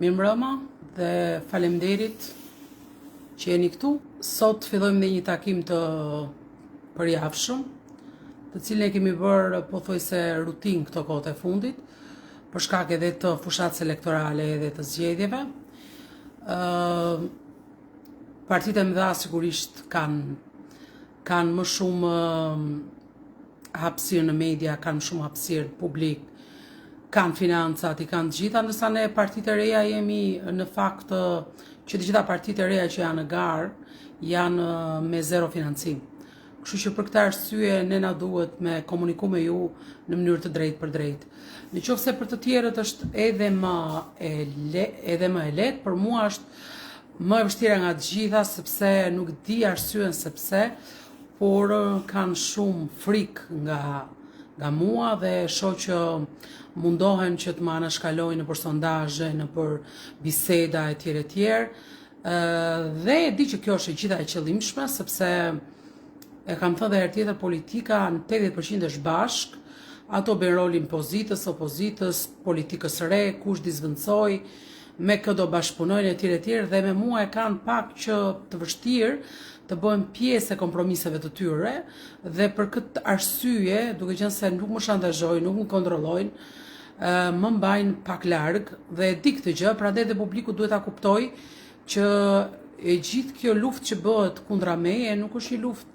Mirëmbrëma dhe faleminderit që jeni këtu. Sot fillojmë dhe një takim të përjavshëm, të cilin e kemi bërë pothuajse rutinë këto kohët e fundit, për shkak edhe të fushatës elektorale edhe të zgjedhjeve. Partitë e mëdha sigurisht kanë më shumë hapësirë në media, kanë më shumë hapësirë publik, kanë financat, i kanë të gjitha, ndërsa ne partitë e reja jemi në fakt që të gjitha partitë e reja që janë në garë janë me zero financim. Kështu që për këtë arsye ne na duhet me komuniku me ju në mënyrë të drejtë për drejtë. Nëse për të tjerët është edhe më e lehtë, për mua është më e vështira nga të gjitha, sepse nuk di arsyen sepse, por kanë shumë frikë nga mua dhe shoh që mundohen që të më anashkalojnë në për sondazhe, në për biseda e tjerë, dhe e di që kjo është e gjitha e qëllimshme, sepse e kam thënë dhe herë tjetër, politika në 80% është bashk, ato bën rolin pozitës, opozitës, politikës re, kush dizvendçoj, me kë do bashkëpunojnë e tjerë, dhe me mua e kanë pak që të vështirë të bëhen pjesë e kompromiseve të tyre, dhe për këtë arsye, duke qenë se nuk më shantazhojnë, nuk më kontrollojnë, më mbajnë pak larg dhe e di këtë gjë, prandaj dhe publiku duhet ta kuptoj që e gjithë kjo luftë që bëhet kundra meje nuk është një luftë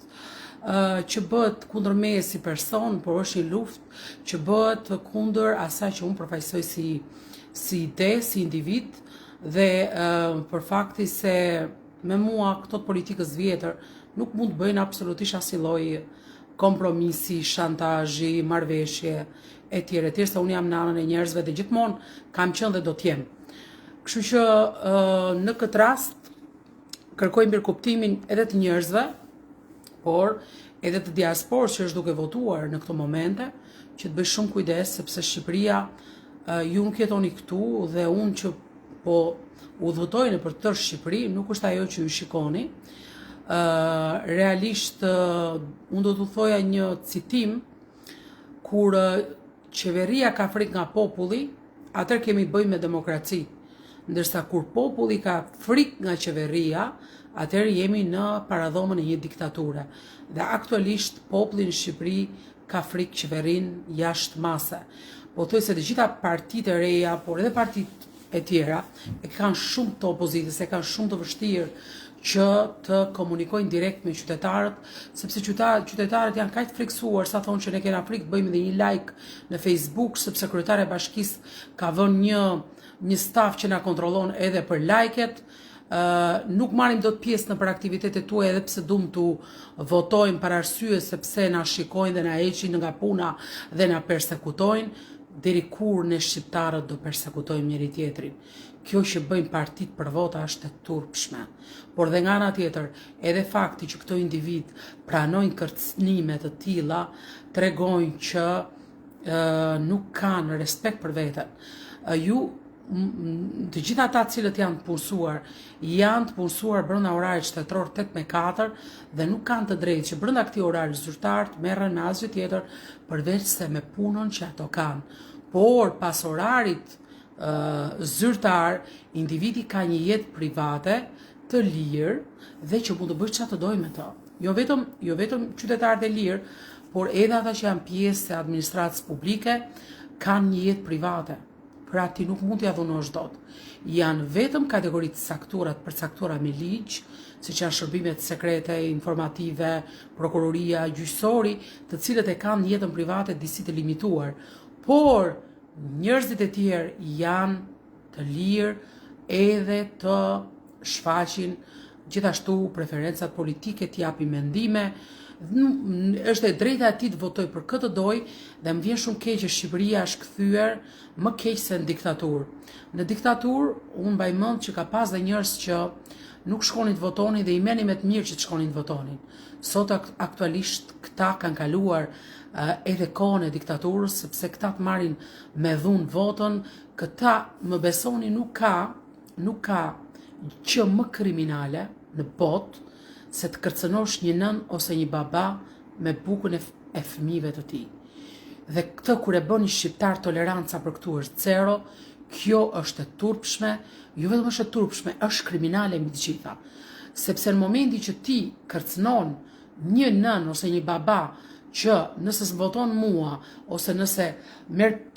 që bëhet kundër meje si person, por është një luftë që bëhet kundër asaj që unë përfaqësoj si ide, si individ, dhe për fakti se me mua këto të politikës vjetër nuk mund të bëjnë absolutisht asnjë lloj kompromisi, shantazhi, marrëveshje e tjerë, se unë jam në anën e njerëzve dhe gjithmonë kam qenë dhe do të jem. Kështu që në këtë rast kërkoj mirëkuptimin edhe të njerëzve, por edhe të diasporës që është duke votuar në këto momente, që të bëj shumë kujdes, sepse Shqipëria ju nuk jetoni këtu dhe unë që po udhëtoj në për tërë Shqipëri, nuk është ajo që ju shikoni. Realisht unë do të thoja një citim, kur qeveria ka frikë nga populli, atër kemi bëj me demokraci. Ndërsa kur populli ka frikë nga qeveria, atër jemi në paradhomën e një diktature. Dhe aktualisht populli në Shqipëri ka frikë qeverin jashtë mase. Po thuaj se të gjitha partitë e reja, por edhe partitë e tjera, e kanë shumë të opozitës, e kanë shumë të vështirë që të komunikojnë direkt me qytetarët, sepse qytetarët janë kaq friksuar sa thonë që ne kena frikë, bëjmë dhe një like në Facebook, sepse kryetari i bashkisë ka vënë një staf që na kontrollon edhe për like-et. Nuk marrim dot pjesë në për aktivitetet tuaja, edhe pse duam të votojmë për arsye sepse na shikojnë dhe na heqin nga puna dhe na persekutojnë. Deri kur ne shqiptarët do persekutojmë njëri tjetrin. Kjo që bëjnë partitë për vota është e turpshme. Por dhe nga ana tjetër, edhe fakti që këto individ pranojnë kërcënime të tilla tregojnë që nuk kanë respekt për veten. Të gjitha ata cilët janë të punësuar brenda orarit shtetëror 8-4 dhe nuk kanë të drejtë që brenda këtij orari zyrtar të merren me asgjë tjetër përveç se me punën që ato kanë. Por pas orarit zyrtar, individi ka një jetë private të lirë dhe që mund të bëjë çfarë të dojë me to. Jo vetëm qytetarët e lirë, por edhe ata që janë pjesë e administratës publike kanë një jetë private. Pra ti nuk mund t'ja dhunosh dot. Janë vetëm kategoritë sakturat përcaktuara me ligj, siç janë shërbimet sekrete, informative, prokuroria, gjyqësori, të cilët e kanë jetën private disi të limituar. Por njerëzit e tjerë janë të lirë edhe të shfaqin gjithashtu preferencat politike, t'japi mendime. Është e drejta e tij të votoj për këtë doj dhe më vjen shumë keq që Shqipëria është kthyer më keq se në diktaturë. Në diktaturë unë mbaj mend që ka pas dhe njerëz që nuk shkonin të votonin dhe i merrnin me të mirë që të shkonin të votonin. Sot aktualisht këta kanë kaluar edhe kohën e diktaturës, sepse këta të marrin me dhunë votën, këta më besoni nuk ka që më kriminale në botë se të kërcënosh një nën ose një baba me bukën e fëmijëve të tij. Dhe këtë kur e bën një shqiptar toleranca për këtu është zero, kjo është e turpshme, jo vetëm është e turpshme, është kriminale mbi të gjitha. Sepse në momenti që ti kërcënon një nën ose një baba që nëse s'voton mua, ose nëse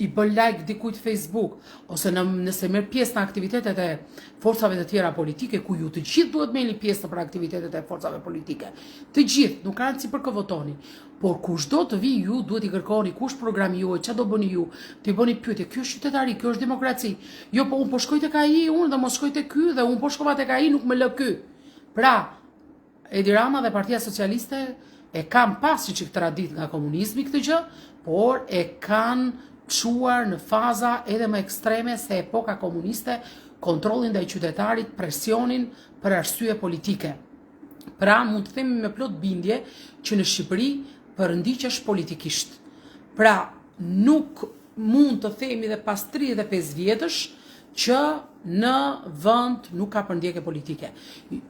i bën like dikujt Facebook, ose nëse merr pjesë në aktivitetet e forcave të tjera politike, ku ju të gjithë duhet merrni pjesë për aktivitetet e forcave politike. Të gjithë, nuk ka rëndësi për kë votoni. Por kushdo të vi ju, duhet i kërkoni kush programi juaj, çfarë do bëni ju, ti bëni pyetje, kjo është qytetari, kjo është demokraci. Jo, po unë po shkoj tek ai, unë do mos shkoj tek ky dhe unë po shkova tek ai, nuk më lë ky. Pra, Edi Rama dhe Partia Socialiste e kanë pasi që këtë radit nga komunizmi këtë gjë, por e kanë çuar në faza edhe më ekstreme se epoka komuniste, kontrollin ndaj qytetarit, presionin për arsye politike. Pra, mund të themi me plot bindje që në Shqipëri përndiqesh politikisht. Pra, nuk mund të themi dhe pas 35 vjetësh që në vend nuk ka përndjekje politike.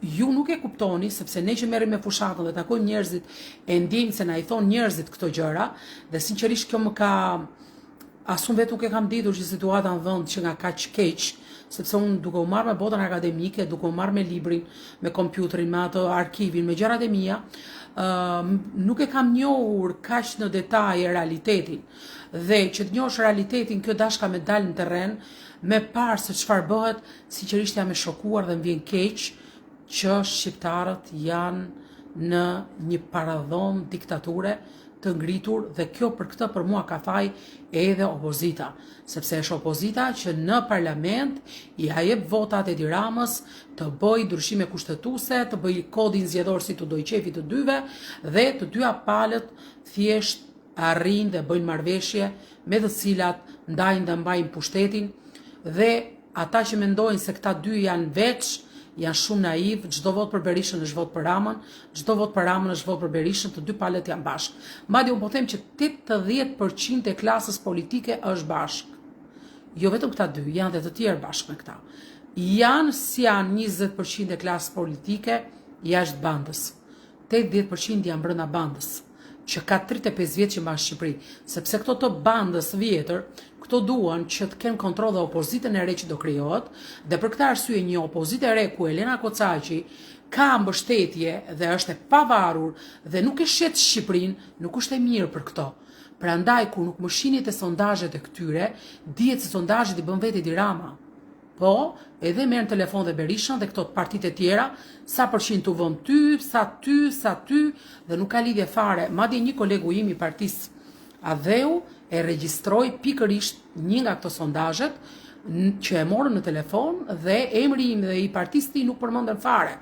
Ju nuk e kuptoni, sepse ne që merrem me fushatën dhe takojmë njerëzit e ndjejmë se na i thon njerëzit këto gjëra, dhe sinqerisht kjo më ka asun vetë nuk e kam ditur që situata në vend që nga kaq keq, sepse unë duke u marrë me botën akademike, duke u marrë me librin, me kompjuterin, me atë arkivin, me gjërat e mia, nuk e kam njohur kaq në detaj realitetin. Dhe që të njohësh realitetin, kjo dashka me dalë në terren, me parë se çfarë bëhet, sinqerisht jam e shokuar dhe më vjen keq që shqiptarët janë në një paradhon diktature të ngritur, dhe kjo për këtë për mua ka faj edhe opozita, sepse është opozita që në parlament i jep votat Edi Ramës të bëj ndryshime kushtetuese, të bëj kodin zgjedhor si të doj qefi të dyve, dhe të dyja palët thjesht arrin dhe bëjnë marrëveshje me të cilat ndajnë dhe mbajnë pushtetin, dhe ata që mendojnë se këta dy janë veç, janë shumë naiv, çdo vot për Berishën është vot për Ramën, çdo vot për Ramën është vot për Berishën, të dy palët janë bashkë. Madje unë po them që 80% e klasës politike është bashkë. Jo vetëm këta dy, janë dhe të tjerë bashkë me këta. Janë si janë 20% e klasës politike jashtë bandës. 80% janë brenda bandës, që ka 35 vjet që mbanë Shqipëri, sepse këto të bandës vjetër, këto duan që të kenë kontroll dhe opozitën e re që do krijohet, dhe për këtë arsye një opozitë e re ku Elena Kocaqi ka mbështetje dhe është e pavarur dhe nuk e shet Shqipërinë, nuk është e mirë për këto. Prandaj kur nuk më shihni te sondazhet e këtyre, dihet se sondazhet i bën vetë Edi Rama. Po, edhe merr në telefon dhe Berishën dhe këto partitë e tjera, sa përqind tu vën ty, sa ty, dhe nuk ka lidhje fare. Madje një kolegu im i partisë Adheu e regjistroi pikërisht një nga këto sondazhet që e morën në telefon, dhe emri im dhe i partisë tij nuk përmenden fare.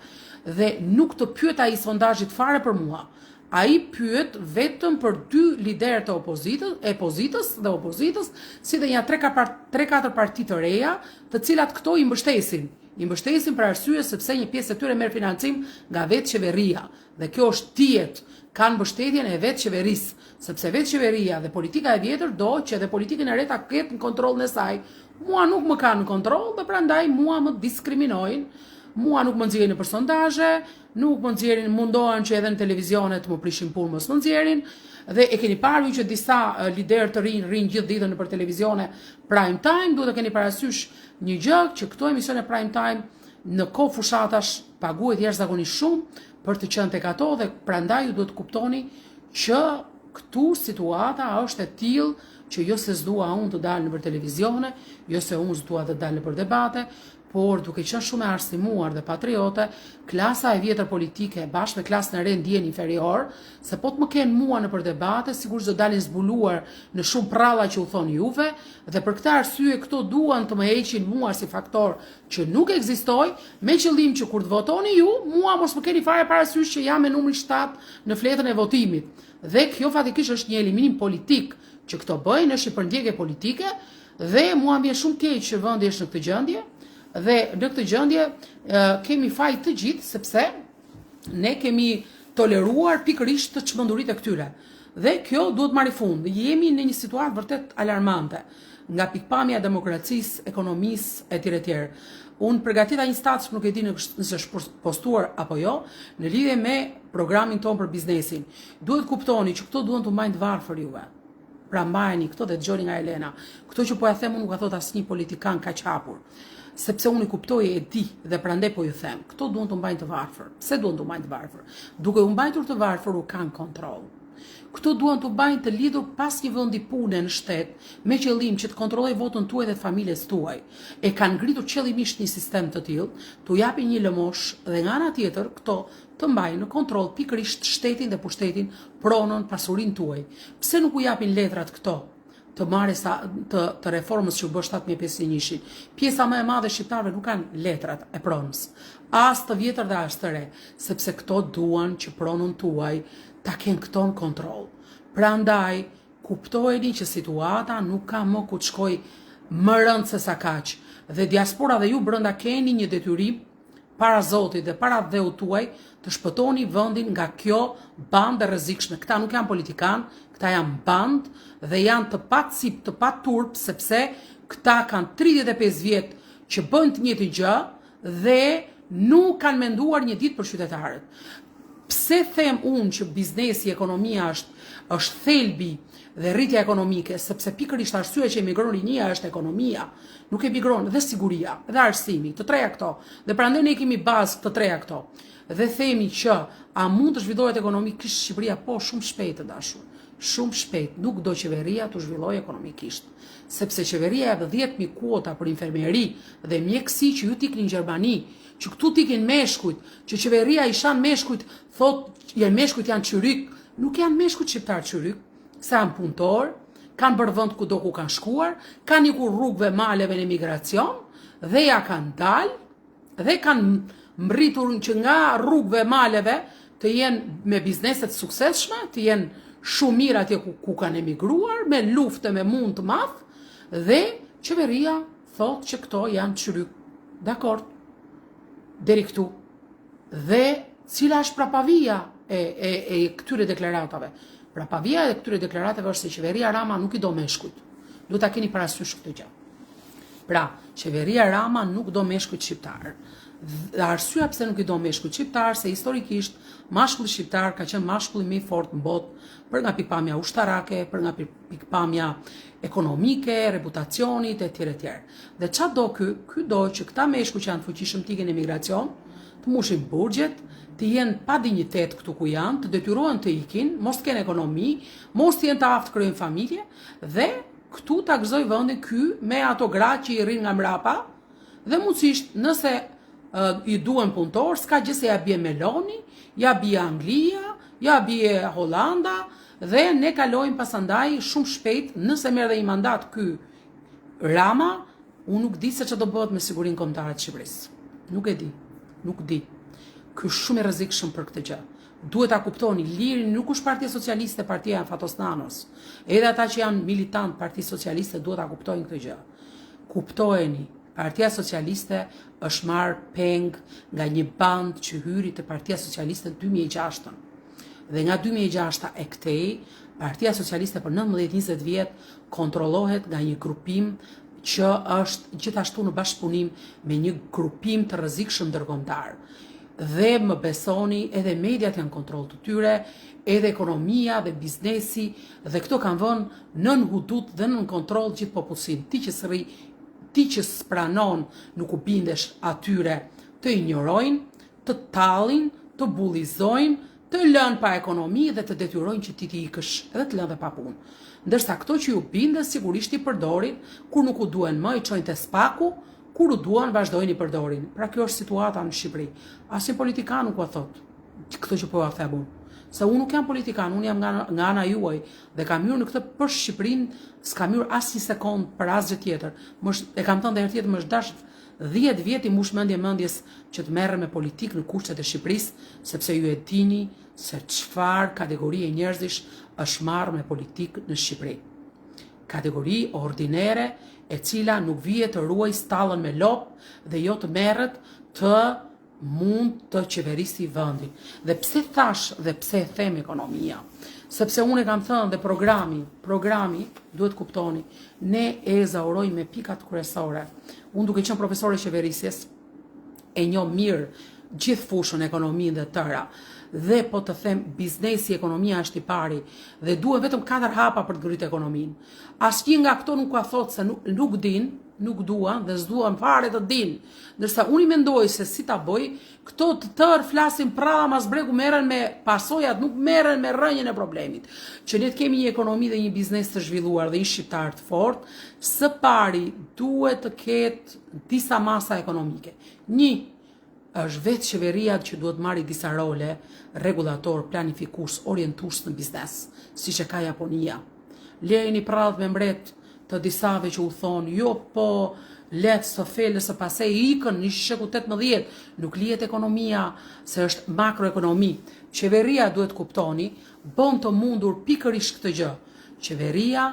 Dhe nuk të pyet ai sondazhit fare për mua. Ai pyet vetëm për dy liderë të opozitës, si dhe janë 3-4 parti të reja, të cilat këto i mbështesin. I mbështesin për arsye sepse një pjesë e tyre merr financim nga vetë qeveria, dhe kjo është diet, kanë mbështetjen e vetë qeverisë, sepse vetë qeveria dhe politika e vjetër do që dhe politikën e re ta ketë në kontrollin e saj. Mua nuk më kanë në kontroll, dhe prandaj mua më diskriminojnë. Mua nuk më nxjerrin për sondazhe, nuk më nxjerrin, mundohen që edhe në televizione të më prishin punë, mos më nxjerrin. Dhe e keni parë ju që disa liderë të rinë gjithë ditën nëpër televizione prime time, duhet të keni parasysh një gjë që këto emisione prime time në kohë fushatash paguhet jashtëzakonisht shumë për të qenë tek ato, dhe prandaj ju duhet të kuptoni që këtu situata është e tillë që jo se s'dua unë të dalë nëpër televizione, jo se unë s'dua të dalë nëpër debate, por duke qenë shumë e arsimuar dhe patriote, klasa e vjetër politike bashkë me klasën e re ndjen inferior, se po të më kenë mua nëpër debate, sigurisht do dalin zbuluar në shumë pralla që u thon juve, dhe për këtë arsye këto duan të më heqin mua si faktor që nuk ekzistoj, me qëllim që kur të votoni ju, mua mos më keni fare parasysh që jam me numrin 7 në fletën e votimit. Dhe kjo fatikisht është një eliminim politik që këto bëjnë, është një përndjekje politike, dhe mua më vjen shumë keq që vendi është në këtë gjendje. Dhe në këtë gjendje kemi faj të gjithë, sepse ne kemi toleruar pikërisht të çmenduritë e këtyre. Dhe kjo duhet marrë fund. Jemi në një situatë vërtet alarmante nga pikpamja e demokracisë, ekonomisë etj etj. Unë përgatita një status, nuk e di nëse është postuar apo jo, në lidhje me programin ton për biznesin. Duhet kuptoni që këto duhen të mbajnë të varfër juve. pra mbajeni këto dhe dëgjoni nga Elena. Këto që po e them unë nuk ka thot asnjë politikan ka qapur. Sepse unë i kuptoj e di dhe prandaj po ju them, këto duan të mbajnë të varfër. Pse duan të mbajnë të varfër? Duke u mbajtur të varfër u kanë kontroll. Këto duan të mbajnë të lidhur pas një vendi pune në shtet me qëllim që të kontrolloj votën tuaj dhe të familjes tuaj. E kanë ngritur qëllimisht një sistem të tillë, t'u japin një lëmosh dhe nga ana tjetër këto të mbajnë në kontroll pikërisht shtetin dhe pushtetin, pronën, pasurinë tuaj. Pse nuk u japin letrat këto? Të marrë të reformës që u bë 751-shin. Pjesa më e madhe e shqiptarëve nuk kanë letrat e pronës. As të vjetër dhe as të re, sepse këto duan që pronën tuaj ta kenë këto në kontroll. Prandaj, kuptojeni që situata nuk ka më ku të shkoj më rënd se sa kaq. Dhe diaspora dhe ju brenda keni një detyrim para Zotit dhe para dheut tuaj të shpëtoni vendin nga kjo bandë e rrezikshme. Këta nuk janë politikan, këta janë bandë dhe janë të patësip, të paturp, sepse këta kanë 35 vjet që bëjnë të njëjtin gjë dhe nuk kanë menduar një ditë për qytetarët. Pse them unë që biznesi, ekonomia është thelbi dhe rritja ekonomike, sepse pikërisht arsyeja që emigron rinia është ekonomia, nuk emigron dhe siguria, dhe arsimi, të treja këto. Dhe prandaj ne kemi bazë të treja këto. Dhe themi që a mund të zhvillohet ekonomikisht Shqipëria? Po, shumë shpejt të dashur. Shumë shpejt, nuk do qeveria të zhvillojë ekonomikisht. Sepse qeveria e 10.000 kuota për infermieri dhe mjekësi që ju t'ikni në Gjermani, që këtu t'ikin meshkujt, që qeveria i shan meshkujt, thot meshkujt janë qyryk, nuk janë meshkujt shqiptar qyryk, se janë punëtor, kanë bërë vend kudo ku kanë shkuar, kanë ikur rrugëve maleve në emigracion, dhe ja kanë dalë, dhe kanë mbritur që nga rrugëve maleve të jenë me bizneset suksesshme, të jenë shumë mirë atje ku kanë emigruar, me luftë, me mund të madh, dhe qeveria thot që këto janë qyryk. Dakord, deri këtu. Dhe cila është prapavia e këtyre deklaratave? Prapavia e këtyre deklaratave është se qeveria Rama nuk i do meshkujt. Du ta keni parasysh këtë gjë. Pra, qeveria Rama nuk do meshkujt shqiptar. Dhe arsyeja pse nuk i do meshkujt shqiptar, se historikisht mashkulli shqiptar ka qenë mashkulli më i fortë në botë, për nga pikpamja ushtarake, për nga pikpamja ekonomike, reputacionit e tjere tjere. Dhe çfarë do ky? Ky do që këta meshkuj që janë fuqishëm të ikin emigracion, të mushin burgjet, të jenë pa dinjitet këtu ku janë, të detyrohen të ikin, mos të kenë ekonomi, mos të jenë të aftë kryejnë familje, dhe këtu ta gëzoj vendin ky me ato gra që i rrin nga mrapa, dhe mundësisht nëse i duen punëtor, s'ka gjë se ja bie Meloni, ja bie Anglia, ja bie Holanda, dhe ne kalojmë pasandaj shumë shpejt, nëse merr dhe një mandat ky Rama, unë nuk di se ç'do bëhet me sigurinë kombëtare të Shqipërisë. Nuk e di. Nuk di. Ky është shumë i rrezikshëm për këtë gjë. Duhet ta kuptoni, Liri nuk është Partia Socialiste, partia e Fatosnanos. Edhe ata që janë militant Partisë Socialiste duhet ta kuptojnë këtë gjë. Kuptojeni, Partia Socialiste është marrë peng nga një band që hyri te Partia Socialiste në 2006. Dhe nga 2006 e këtej, Partia Socialiste për 19-20 vjet kontrollohet nga një grupim që është gjithashtu në bashkëpunim me një grupim të rrezikshëm ndërkombëtar. Dhe më besoni, edhe mediat janë kontroll të tyre, edhe ekonomia dhe biznesi, dhe këto kanë vënë nën hudut dhe nën kontroll gjithë popullsinë. Ti që s'pranon, nuk u bindesh atyre, të injorojnë, të tallin, të bullizojnë, të lënë pa ekonomi dhe të detyrojnë që ti ikësh edhe të lënë dhe pa punë. Ndërsa këto që ju bindën sigurisht i përdorin, kur nuk u duen më i çojnë te spaku, kur u duan vazhdojnë i përdorin. Pra kjo është situata në Shqipëri. Asnjë politikan nuk u thot këtë që po ja them unë. Se unë nuk jam politikan, unë jam nga ana juaj dhe kam hyrë në këtë për Shqipërinë, s'kam hyrë as një sekond për asgjë tjetër. E kam thënë edhe tjetër, më është dash 10 vjet i mush mendjes që të merrem me politikë në kushtet e Shqipërisë, sepse ju e dini se çfarë kategorie njerëzish është marrë me politikë në Shqipëri. Kategori ordinere e cila nuk vije të ruaj stallën me lop dhe jo të merret të mund të qeverisi vendin. Dhe pse thash dhe pse them ekonomia? Sepse unë e kam thënë dhe programi, duhet kuptoni, ne e ezaurojmë me pikat kryesore. Unë duke qenë profesore qeverisjes, e njoh mirë gjithë fushën, ekonominë dhe tëra. Dhe po të them, biznesi, ekonomia është i pari dhe duhet vetëm 4 hapa për të ngritur ekonominë. Asnjë nga këto nuk ka thotë se nuk din, nuk duan dhe s'duan fare të din. Ndërsa unë i mendoj se si ta bëj, këto të tërë flasin prapa mas bregu, merren me pasojat, nuk merren me rrënjën e problemit. Që ne të kemi një ekonomi dhe një biznes të zhvilluar dhe një shqiptar të fortë, së pari duhet të ketë disa masa ekonomike. Një është vetë qeveria që duhet marrë disa role regulator, planifikues, orientues në biznes, siç e ka Japonia. Lejeni prradh me mbret të disave që u thonë, jo po letë së felës së pasej ikën në sheku 18, nuk lihet ekonomia se është makroekonomi. Qeveria duhet kuptoni, bon të mundur pikërisht këtë gjë. Qeveria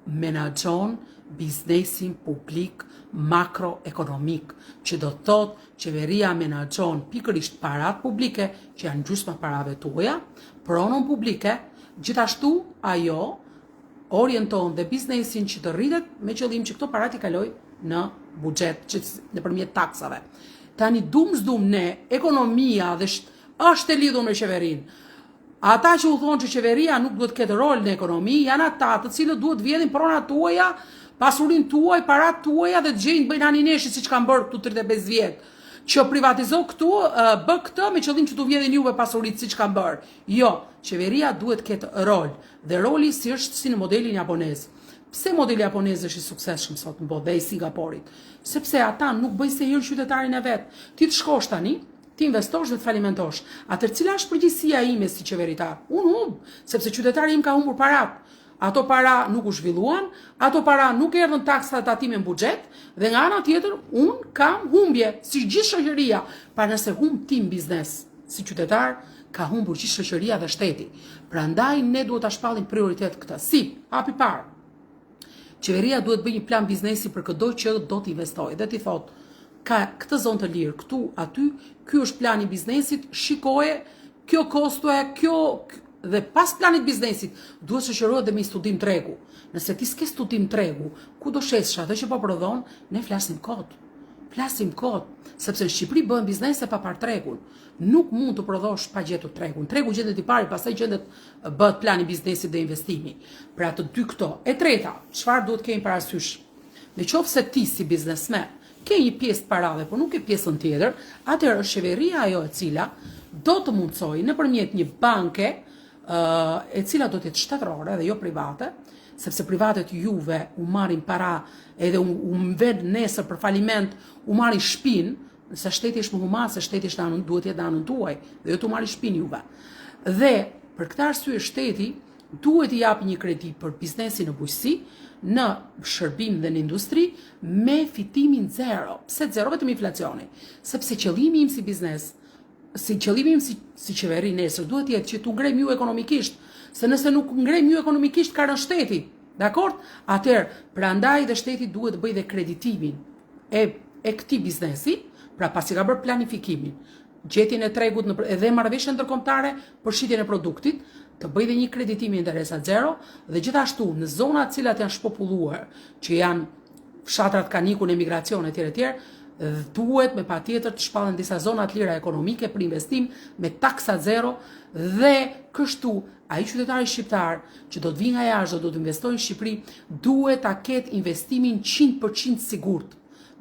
menaxhon biznesin publik makroekonomik, që do të thotë qeveria menaxhon pikërisht parat publike, që janë gjysma parave tuaja, pronën publike, gjithashtu ajo orienton dhe biznesin që të rritet me qëllim që këto parat i kaloj në buxhet, nëpërmjet taksave. Tani dum ne, ekonomia dhe është e lidhur me qeverinë. Ata që u thonë që qeveria nuk duhet ketë rol në ekonomi, janë ata të cilët duhet vjedhin pronat tuaja, pasurinë tuaj, parat tuaja dhe të gjejnë bëjnë anineshi siç kanë bërë këtu 35 vjet. Që privatizo këtu, bë këtë me qëllim që t'u vjedhin juve pasuritë siç kanë bërë. Jo, qeveria duhet ketë rol. Dhe roli si është si në modelin japonez. Pse modeli japonez është i suksesshëm sot në botë dhe i Singaporit? Sepse ata nuk bëjnë se hir qytetarin e vet. Ti të shkosh tani, ti investosh dhe të falimentosh. Atëherë cila është përgjegjësia ime si qeveritar? Unë humb, sepse qytetari im ka humbur parat. Ato para nuk u zhvilluan, ato para nuk erdhën taksat atime në buxhet, dhe nga ana tjetër unë kam humbje, si gjithë shoqëria. Pa nëse humb tim biznes si qytetar, ka humbur gjithë shoqëria dhe shteti. Prandaj ne duhet ta shpallim prioritet këtë. Si, hapi parë. Qeveria duhet bëjë një plan biznesi për çdo që do të investojë. Dhe ti thotë, ka këtë zonë të lirë, këtu, aty, ky është plani biznesit, shikoje, kjo kostoje, kjo dhe pas planit biznesit duhet shoqërohet dhe me studim tregu. Nëse ti s'ke studim tregu, ku do shesh atë që po prodhon, ne flasim kot. Flasim kot, sepse në Shqipëri bëhen biznese pa par tregun. Nuk mund të prodhosh pa gjetur tregun. Tregu gjendet i pari, pastaj gjendet bëhet plani biznesit dhe investimi. Pra të dy këto. E treta, çfarë duhet kemi parasysh? Në qoftë se ti si biznesmen ke një pjesë parave, por nuk ke pjesën tjetër, atëherë është qeveria ajo e cila do të mundsojë nëpërmjet një banke e cila do të jetë shtetërore dhe jo private, sepse privatet juve u marrin para edhe u vend nesër për faliment, u marrin shtëpinë, se shteti është më human, se shteti është anën, duhet jetë anën tuaj, dhe jo të marrin shtëpinë juve. Dhe për këtë arsye shteti duhet i japë një kredi për biznesin në bujqësi, në shërbim dhe në industri, me fitimin zero. Pse zero? Vetëm inflacioni. Sepse qëllimi im si biznes, si qëllimi im si qeveri nesër, duhet jetë që t'u ngrem ju ekonomikisht, se nëse nuk ngrem ju ekonomikisht, ka rënë shteti. Dakord? Atëherë, prandaj dhe shteti duhet bëj dhe kreditimin e këtij biznesi, pra pasi ka bërë planifikimin, gjetjen e tregut edhe marrëveshje ndërkombëtare për shitjen e produktit, të bëj dhe një kreditim i interesat zero, dhe gjithashtu në zonat cilat janë shpopulluar, që janë fshatrat kanë ikur në emigracion etj, duhet me patjetër të shpallen disa zona të lira ekonomike për investim me taksa zero, dhe kështu ai qytetari shqiptar që do të vinë nga jashtë, do të investojë në Shqipëri, duhet ta ketë investimin 100% sigurt.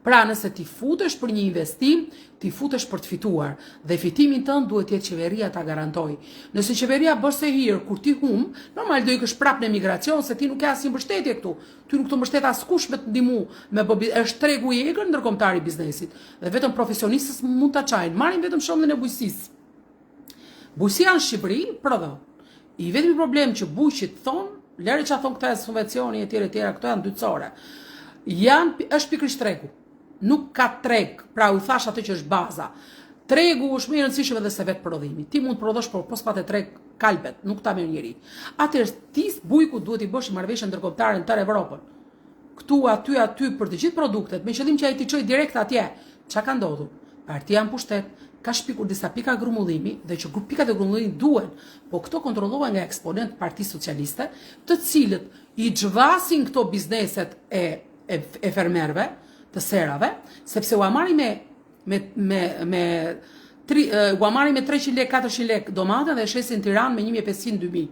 Pra nëse ti futesh për një investim, ti futesh për të fituar, dhe fitimin tënd duhet jetë qeveria ta garantoj. Nëse qeveria bën se hir kur ti humb, normal do ikësh prapë në emigracion, se ti nuk ke asnjë mbështetje këtu. Ty nuk të mbështet askush me të ndihmu, është tregu i egër ndërkombëtar i biznesit. Dhe vetëm profesionistët mund ta çajnë, marrin vetëm shembullin e bujqësisë. Bujqësia në Shqipëri prodhon. I vetmi problem që bujqit thon, lëre çfarë thon këta subvencioni etj, këto janë dytësore. Është pikërisht tregu. Nuk ka treg, pra u thash atë që është baza. Tregu është më i rëndësishëm edhe se vetë prodhimi. Ti mund të prodhosh, por pas patë treg kalbet, nuk ta merr njëri. Atëherë ti bujku duhet i bësh marrëveshje ndërkombëtare në tërë Evropën. Këtu aty për të gjithë produktet, me qëllim që ai të çojë direkt atje. Çka ka ndodhur? Partia në pushtet ka shpikur disa pika grumullimi dhe që pikat e grumullimit duhen, po këto kontrollohen nga eksponent Partisë Socialiste, të cilët i xhvasin këto bizneset e fermerëve, të serave, sepse u marrin me u marrin me 300 lek, 400 lek domatën dhe shesin në Tiranë me 1500-2000.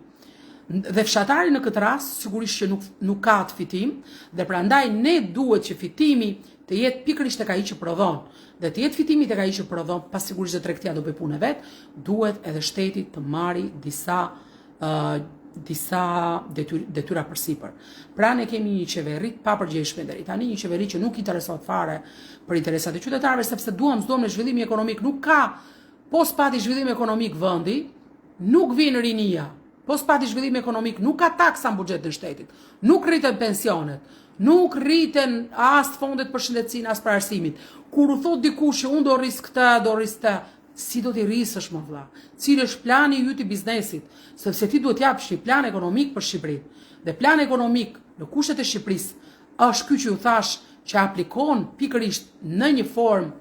Dhe fshatari në këtë rast sigurisht që nuk ka atë fitim dhe prandaj ne duhet që fitimi të jetë pikërisht tek ai që prodhon. Dhe të jetë fitimi tek ai që prodhon, pas sigurisht që tregtia do bëj punën e vet, duhet edhe shteti të marrë disa detyra përsipër. Pra ne kemi një qeveri pa përgjegjshme deri tani, një qeveri që nuk interesohet fare për interesat e qytetarëve, sepse duam në zhvillim ekonomik, nuk ka, po s'pati zhvillim ekonomik vendi, nuk vjen rinia. Po s'pati zhvillim ekonomik, nuk ka taksa në buxhetin e shtetit, nuk rriten pensionet, nuk rriten as fondet për shëndetësinë, as për arsimin. Kur u thot dikush që unë do rris këtë, si do t'i rrisësh më vlla? Cili është plani yt i biznesit? Sepse ti duhet japësh një plan ekonomik për Shqipërinë. Dhe plan ekonomik në kushtet e Shqipërisë është ky që ju thash që aplikon pikërisht në një formë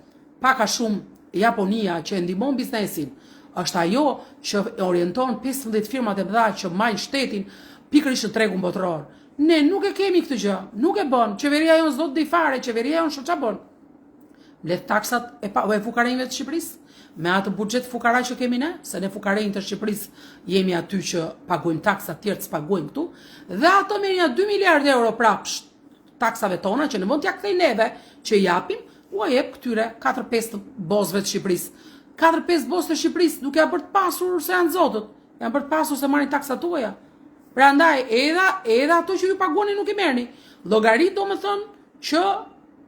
pak a shumë Japonia që e ndihmon biznesin. Është ajo që orienton 15 firmat e mëdha që marrin shtetin pikërisht në tregun botëror. Ne nuk e kemi këtë gjë, nuk e bën. Qeveria jonë s'do të di fare, qeveria jonë ç'a bën. Mbledh taksat e fukarëve të Shqipërisë me atë buxhet fukara që kemi ne, se ne fukarënjtë të Shqipërisë jemi aty që pagojmë taksa, të tjerë s'pagojmë këtu, dhe ato merrin 2 miliardë euro prapë taksave tona që në mund t'ja kthej neve që japim, u jep këtyre 4-5 bozëve të Shqipërisë. 4-5 bosë të Shqipërisë nuk janë për të pasur se janë zotët, janë për të pasur se marrin taksat tuaja. Prandaj edhe ato që ju paguani nuk i merrni. Llogarit domethënë që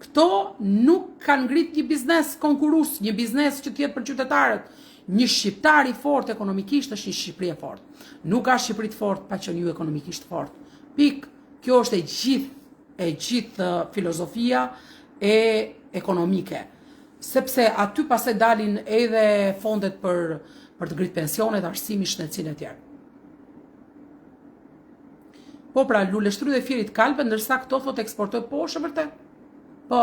këto nuk kanë ngrit një biznes konkurrues, një biznes që të jetë për qytetarët. Një shqiptar i fortë ekonomikisht është një Shqipëri e fortë. Nuk ka Shqipëri të fortë pa qenë ju ekonomikisht fort. Pik, kjo është e gjithë filozofia e ekonomike. Sepse aty pastaj dalin edhe fondet për të ngritur pensionet, arsimi, shëndetësinë e tjerë. Po pra, luleshtry dhe firit kalpe, ndërsa këto thot eksportojnë poshtë vërtet. Po,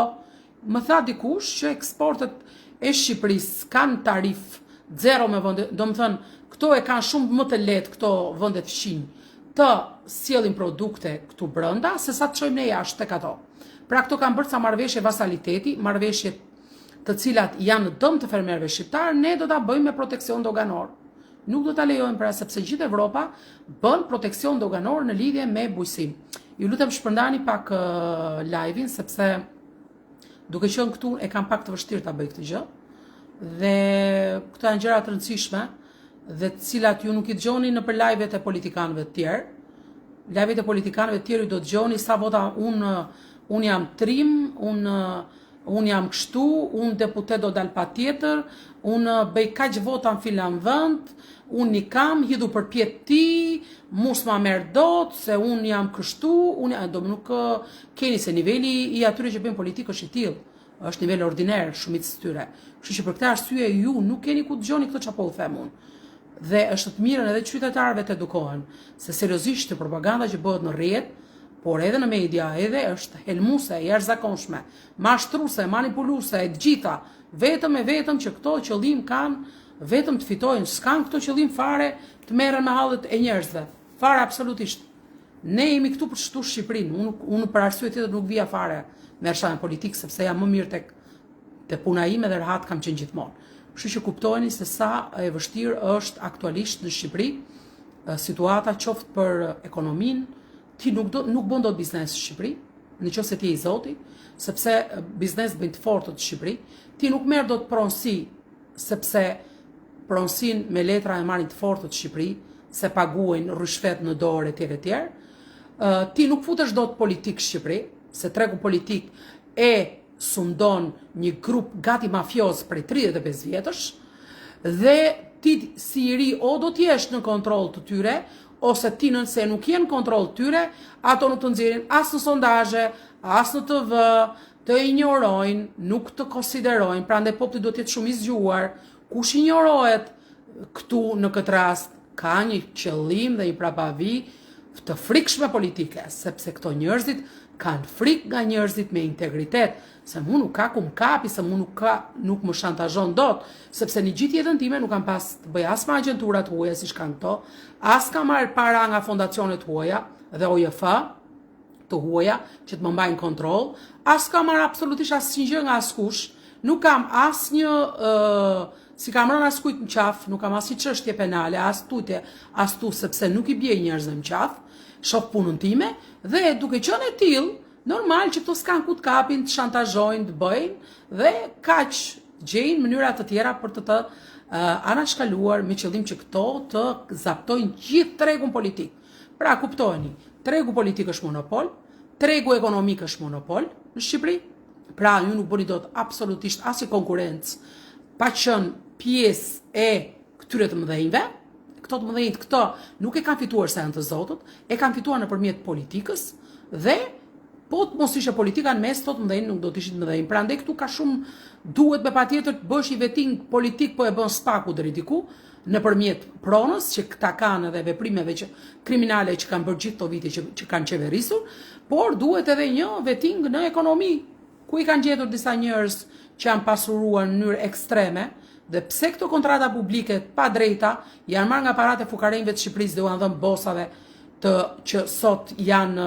më tha dikush që eksportet e Shqipërisë kanë tarif zero me vende, domethënë këto e kanë shumë më të lehtë këto vende fqinj të sjellin produkte këtu brenda se sa të çojmë ne jashtë tek ato. Pra këto kanë bërë ca marrëveshje vasaliteti, marrëveshje të cilat janë në dëm të fermerëve shqiptar, ne do ta bëjmë me proteksion doganor. Nuk do ta lejojmë pra sepse gjithë Evropa bën proteksion doganor në lidhje me bujqësinë. Ju lutem shpërndani pak live-in sepse duke qenë këtu e kam pak të vështirë ta bëj këtë gjë. Dhe këto janë gjëra të rëndësishme dhe të cilat ju nuk i dëgjoni në për live-et e politikanëve të tjerë. Live-et e politikanëve të tjerë ju do dëgjoni sa vota un jam trim, un jam kështu, un deputet do dal patjetër, un bëj kaq vota në filan vend, un i kam hidhu përpjet ti, mos ma merr dot se un jam kështu, do nuk keni se niveli i atyre që bëjnë politikë është i tillë. Është nivel ordiner shumicës tyre. Kështu që për këtë arsye ju nuk keni ku dëgjoni këtë çapo u them unë. Dhe është të mirën edhe qytetarëve të edukohen, se seriozisht propaganda që bëhet në rrjet, por edhe në media, edhe është helmuse, jashtëzakonshme, mashtruese, manipuluese, e gjitha, vetëm që këto qëllim kanë, vetëm të fitojnë, s'kan këto qëllim fare të merren me hallet e njerëzve. Fare absolutisht. Ne jemi këtu për të shtuar Shqipërinë. Unë për arsye tjetër nuk vija fare me në politikë sepse jam më mirë te puna ime dhe rehat kam qenë gjithmonë. Kështu që kuptojeni se sa e vështirë është aktualisht në Shqipëri situata qoftë për ekonominë. Ti nuk bën dot biznes në Shqipëri, nëse ti je i Zoti, sepse biznes bën të fortë në Shqipëri. Ti nuk merr dot pronësi sepse pronësin me letra e marrin të fortë në Shqipëri, se paguajnë rrushfet në dorë etj etj. Ti nuk futesh dot politik në Shqipëri, se tregu politik e sundon një grup gati mafioz prej 35 vjetësh dhe ti si i ri o do t'jesh në kontroll të tyre ose ti nëse nuk je në kontroll të tyre, ato nuk të nxjerrin as në sondazhe, as në TV, të injorojnë, nuk të konsiderojnë, prandaj populli duhet të jetë shumë i zgjuar. Kush injorohet këtu në këtë rast ka një qëllim dhe një prapavi të frikshme politike, sepse këto njerëzit kanë frikë nga njerëzit me integritet, se mu nuk ka ku më kapi, se mu nuk më shantazhon dot, sepse një gjithë jetën time nuk kam pas të bëj as me agjenturat huaja si shkan këto, as kam marrë para nga fondacionet huaja dhe OJF të huaja që të më mbajnë kontroll, as kam marrë absolutisht asnjë gjë nga askush, nuk kam asnjë si kam rënë as kujt në qaf, nuk kam asnjë çështje penale, as tutje, as tu, sepse nuk i bie njerëzve në qaf, shoh punën time, dhe duke qenë e tillë, normal që këto s'kan ku të kapin, të shantazhojnë, të bëjnë, dhe kaq gjejnë mënyra të tjera për të anashkaluar me qëllim që këto të zaptojnë gjithë tregun politik. Pra kuptojeni, tregu politik është monopol, tregu ekonomik është monopol në Shqipëri, pra ju nuk bëni dot absolutisht asnjë konkurrencë pa qenë pjesë e këtyre të mëdhenjve. Këto të mëdhenjt këto nuk e kanë fituar se janë të zotët, e kanë fituar nëpërmjet politikës dhe po të mos ishte politika në mes, të mëdhenj nuk do të ishin të mëdhenj. Prandaj këtu ka shumë duhet me patjetër të bësh i veting politik, po e bën spaku deri diku nëpërmjet pronës që këta kanë edhe veprimeve që kriminale që kanë bërë gjithë këto vite që kanë qeverisur, por duhet edhe një veting në ekonomi, ku i kanë gjetur disa njerëz që janë pasuruar në mënyrë ekstreme, dhe pse këto kontrata publike pa drejta janë marrë nga paratë e fukarenjve të Shqipërisë dhe u janë dhënë bosave që sot janë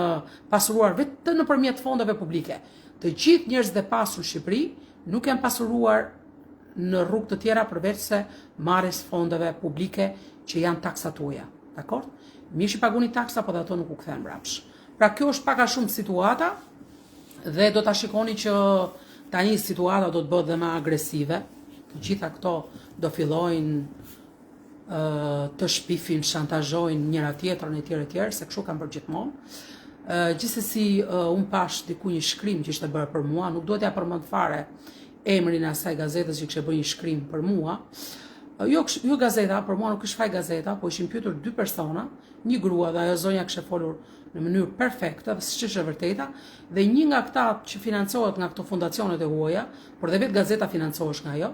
pasuruar vetëm nëpërmjet fondeve publike. Të gjithë njerëzit e pasur në Shqipëri nuk janë pasuruar në rrugë të tjera përveç se marrjes fondeve publike që janë taksat tuaja. Dakor? Mirë që paguni taksa, po dhe ato nuk u kthen mbrapsh. Pra kjo është pak a shumë situata dhe do ta shikoni që tani situata do të bëhet dhe më agresive. Të gjitha këto do fillojnë të shpifin, shantazhojnë njëra tjetrën e tjerë, se kështu kanë bërë gjithmonë. Gjithsesi un pash diku një shkrim që ishte bërë për mua, nuk duhet ja përmend fare emrin e asaj gazetës që kishte bërë një shkrim për mua. Jo gazeta, për mua nuk është faj gazeta, po ishin pyetur dy persona, një grua dhe ajo zonja kishte folur në mënyrë perfekte, siç është e vërteta, dhe një nga këta që financohet nga këto fondacionet e huaja, por dhe vetë gazeta financohesh nga ajo,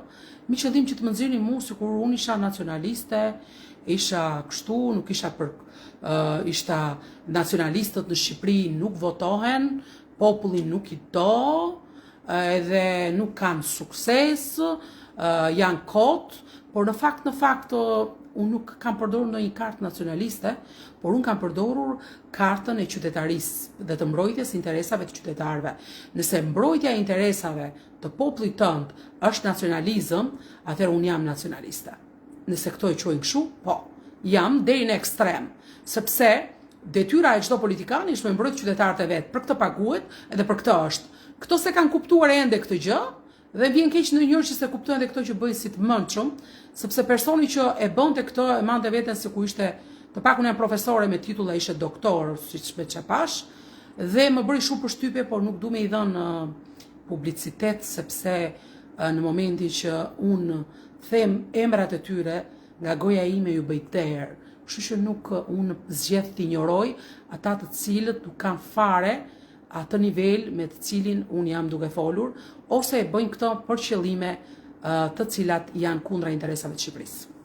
me qëllim që të më nxjerrni mua sikur unë isha nacionaliste, isha kështu, nuk isha për ishta nacionalistët në Shqipëri nuk votohen, populli nuk i do, edhe nuk kanë sukses, janë kot, por në fakt unë nuk kam përdorur ndonjë kartë nacionaliste, por unë kam përdorur kartën e qytetarisë dhe të mbrojtjes interesave të qytetarëve. Nëse mbrojtja e interesave të popullit tënd është nacionalizëm, atëherë unë jam nacionaliste. Nëse këto e quajnë kështu, po, jam deri në ekstrem, sepse detyra e çdo politikani është me mbrojtë qytetarët e vet, për këtë paguhet edhe për këtë është. Këto se kanë kuptuar ende këtë gjë, dhe vjen keq në njërë që se kuptojnë dhe këto që bëjnë si të mëndshëm, sepse personi që e bënte këto e mante veten se ku ishte, të pakun janë profesore me titull e ishte doktor, siç me çapash, dhe më bëri shumë përshtypje, por nuk du me i dhënë publicitet, sepse në momentin që unë them emrat e tyre, nga goja ime ju bëj terë, kështu që nuk unë zgjedh të injoroj ata të cilët nuk kanë fare atë nivel me të cilin unë jam duke folur, ose e bëjnë këto për qëllime të cilat janë kundra interesave të Shqipërisë.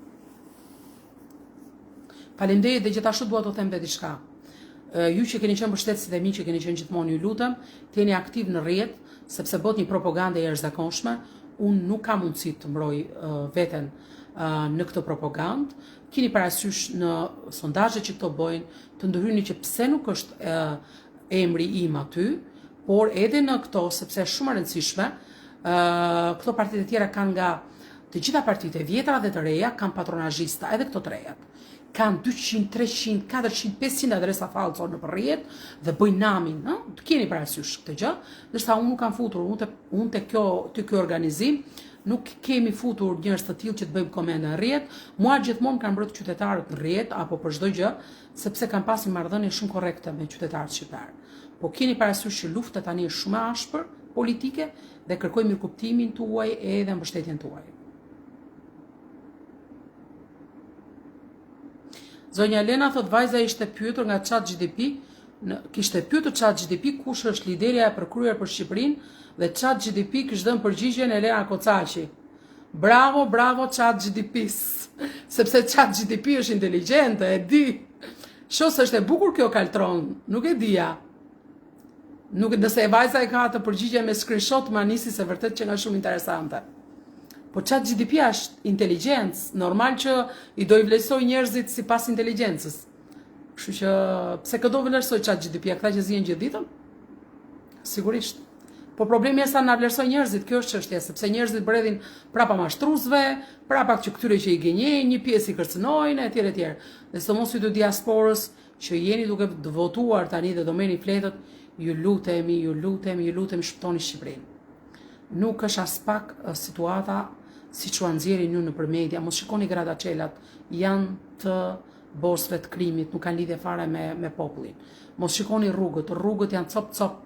Faleminderit dhe gjithashtu dua të them edhe diçka. Ju që keni qenë mbështetësit e mi, që keni qenë gjithmonë, ju lutem, të jeni aktiv në rrjet, sepse bëhet një propagandë e jashtëzakonshme. Unë nuk kam mundësi të mbroj veten në këtë propagandë. Keni parasysh në sondazhet që këto bëjnë, të ndërhyni që pse nuk është emri im aty, por edhe në këto, sepse është shumë e rëndësishme, këto partitë e tjera kanë nga të gjitha partitë e vjetra dhe të reja, kanë patronazhista, edhe këto të rejat. Kanë 200, 300, 400, 500 adresa falso në rrjet dhe bëjnë namin, të keni parasysh këtë gjë, ndërsa unë nuk kam futur, unë te kjo organizim, nuk kemi futur njerëz të tillë që të bëjmë komende në rrjet. Mua gjithmonë kanë mbrojtur qytetarët në rrjet apo për çdo gjë, sepse kanë pasur marrëdhënie shumë korrekte me qytetarët shqiptar. Po keni parasysh që lufta tani është shumë e ashpër politike dhe kërkoj mirëkuptimin tuaj edhe mbështetjen tuaj. Zonja Elena thot vajza ishte pyetur nga ChatGPT, kishte pyetur ChatGPT kush është liderja e përkryer për Shqipërinë dhe ChatGPT kishte dhënë përgjigjen Elena Kocaqi. Bravo, bravo ChatGPT, sepse ChatGPT është inteligjente, e di. Shos është e bukur kjo kaltron, nuk e dija. Nuk nëse e vajza e ka të përgjigje me screenshot ma nisi se vërtet që nga shumë interesante. Po ChatGPT është inteligjencë, normal që i do i vlerësoj njerëzit sipas inteligjencës. Kështu që pse këdo vlerësoj ChatGPT, këta që zihen gjithë ditën? Sigurisht. Po problemi është sa na vlerësojnë njerëzit, kjo është çështja, sepse njerëzit bredhin prapa mashtruzve, prapa që këtyre që i gënjejnë, një pjesë i kërcënojnë etj etj. Dhe sidomos ju të diasporës që jeni duke votuar tani dhe do merrni fletët, ju lutemi shpëtoni Shqipërinë. Nuk është as pak situata siç u nxjerrin ju nëpër media, mos shikoni gradaçelat, janë të borsëve të krimit, nuk kanë lidhje fare me popullin. Mos shikoni rrugët janë cop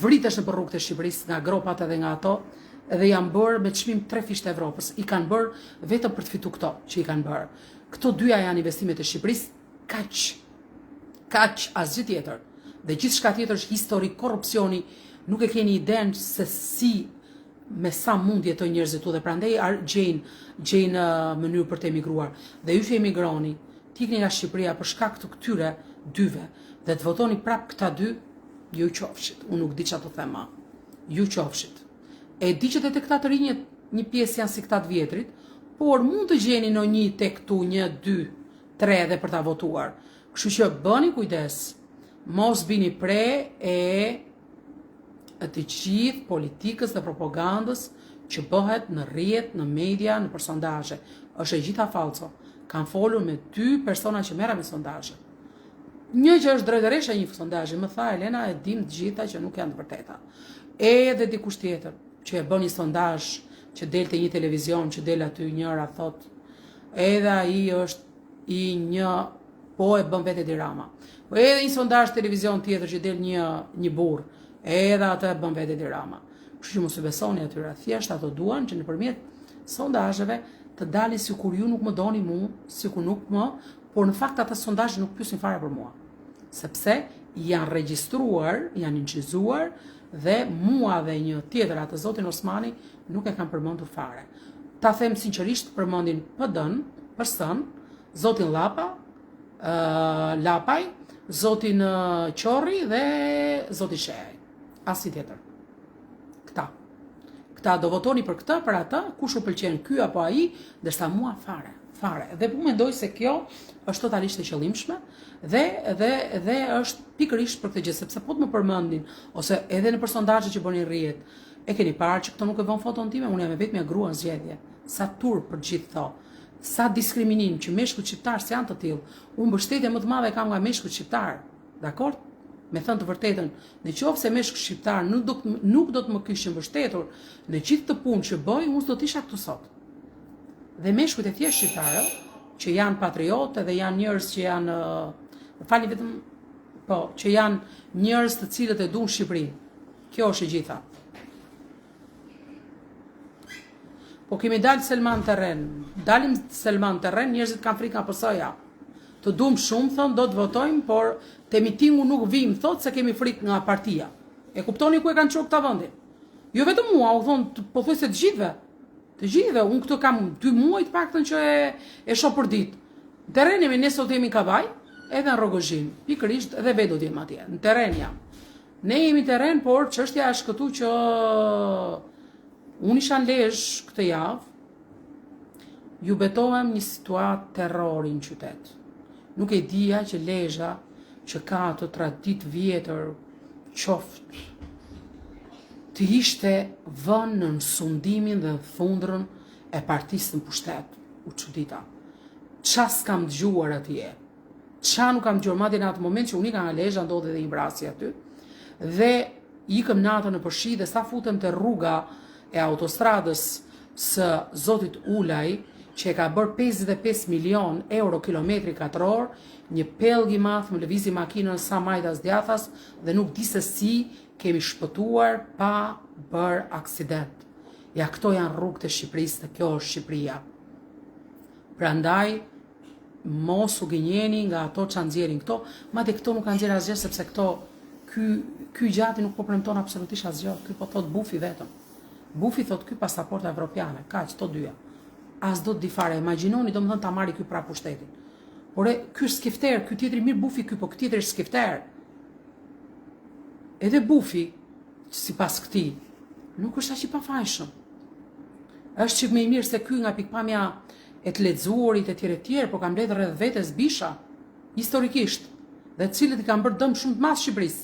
vritesh nëpër rrugët e Shqipërisë nga gropat edhe nga ato, edhe janë bërë me çmim 3 fish të Evropës. I kanë bërë vetëm për të fituar këto që i kanë bërë. Këto dyja janë investimet e Shqipërisë, kaq asgjë tjetër. Dhe gjithçka tjetër është histori, korrupsioni, nuk e keni idenë se si me sa mund jetojnë njerëzit tu dhe prandaj gjejnë mënyrë për të emigruar. Dhe ju që emigroni, t'ikni nga Shqipëria për shkak të këtyre dyve dhe të votoni prap këta dy, ju qofshit. Unë nuk di çfarë të them më. Ju qofshit. E di që te këta të rinjët një pjesë janë si këta të vjetrit, por mund të gjeni në një tek këtu 1, 2, 3 edhe për ta votuar. Kështu që bëni kujdes. Mos bini pre e të gjithë politikës dhe propagandës që bëhet në rrjet, në media, në sondazhe. Është e gjitha falso. Kanë folur me 2 persona që merren me sondazhe. Një që është drejtëresha një sondazhi, më tha Elena, e dim të gjitha që nuk janë të vërteta. Edhe dikush tjetër që e bën një sondazh që del te një televizion, që del aty njëra thot, edhe ai është i një, po e bën vetë Dirama. Po edhe një sondazh televizion tjetër që del një burr, edhe atë e bën vetë Dirama. Kështu që mos u besoni atyre, thjesht ato duan që nëpërmjet sondazheve të dalin sikur ju nuk më doni mua, sikur nuk më, por në fakt ata sondazhe nuk pyesin fare për mua. Sepse janë regjistruar, janë incizuar dhe mua dhe një tjetër atë zotin Osmani nuk e kanë përmendur fare. Ta them sinqerisht, përmendin PD-n, PS-n, zotin Lapaj, zotin Qorri dhe zotin Shehaj. As i tjetër. Këta do votoni për këtë, për atë, kush u pëlqen ky apo ai, ndërsa mua fare. Dhe po mendoj se kjo është totalisht e qëllimshme dhe është pikërisht për këtë gjë, sepse po të më përmendin ose edhe në sondazhe që bënin rrjet, e keni parë që këto nuk e vën foton time, unë jam vetëm grua në zgjedhje. Sa turp për gjithë këto. Sa diskriminim që meshkujt shqiptar janë të tillë. Unë mbështetje më të madhe kam nga meshkujt shqiptar. Dakor? Me thënë të vërtetën, në qoftë se meshkujt shqiptar nuk do të më kishin mbështetur në gjithë të punë që bëj, unë do të isha këtu sot. Dhe meshkujt e thjesht shqiptarë, që janë patriotë dhe janë njerëz që janë, falni vetëm, po, që janë njerëz të cilët e duan Shqipërinë. Kjo është e gjitha. Po kemi dalë Selman Terren. Dalim Selman Terren, njerëzit kanë frikë nga PS-ja. Të duam shumë, thon, do të votojmë, por te mitingu nuk vim, thot se kemi frikë nga partia. E kuptoni ku e kanë çuar këta vendin? Jo vetëm mua, u thon, pothuajse të gjithëve. Të gjithëve, unë këtu kam 2 muaj të paktën që e shoh për ditë. Terren jemi, ne sot jemi në Kavaj, edhe në Rogozhin, pikërisht edhe vetë do të jem atje. Në terren jam. Ne jemi terren, por çështja është këtu që unë isha në Lezhë këtë javë, ju betohem një situatë terrori në qytet. Nuk e dija që Lezhë, që ka ato traditë vjetër, qoftë, të ishte vënë në sundimin dhe thundrën e partisë në pushtet, u çudita. Qa s'kam dëgjuar atje? Qa nuk kam dëgjuar madje në atë moment që unë ka nga Lezhë, ndodhi edhe një vrasje aty, dhe ikëm natën në përshi dhe sa futem te rruga e autostradës së zotit Ulaj, që e ka bërë 55 milion euro kilometri katror, një pellg i madh më lëvizi makinën sa majtas djathas dhe nuk di se si kemi shpëtuar pa bërë aksident. Ja, këto janë rrugët e Shqipërisë dhe kjo është Shqipëria. Prandaj, mos u gënjeni nga ato që nxjerrin këto, madje këto nuk kanë nxjerrë asgjë sepse këto ky gjati nuk po premton absolutisht asgjë, ky po thot bufi vetëm. Bufi thot ky pasaporta evropiane, kaq to dyja. As do të di fare, imagjinoni domethënë ta marri ky prapë pushtetin. Por ky është skifter, ky tjetri mirë bufi ky, po ky tjetri është skifter. Edhe bufi, sipas këtij, nuk është aq i pafajshëm. Është çik më i mirë se ky nga pikpamja e të lexuarit e tjerë, por kam mbledhur rreth vetes bisha historikisht, dhe të cilët i kanë bërë dëm shumë të madh Shqipërisë.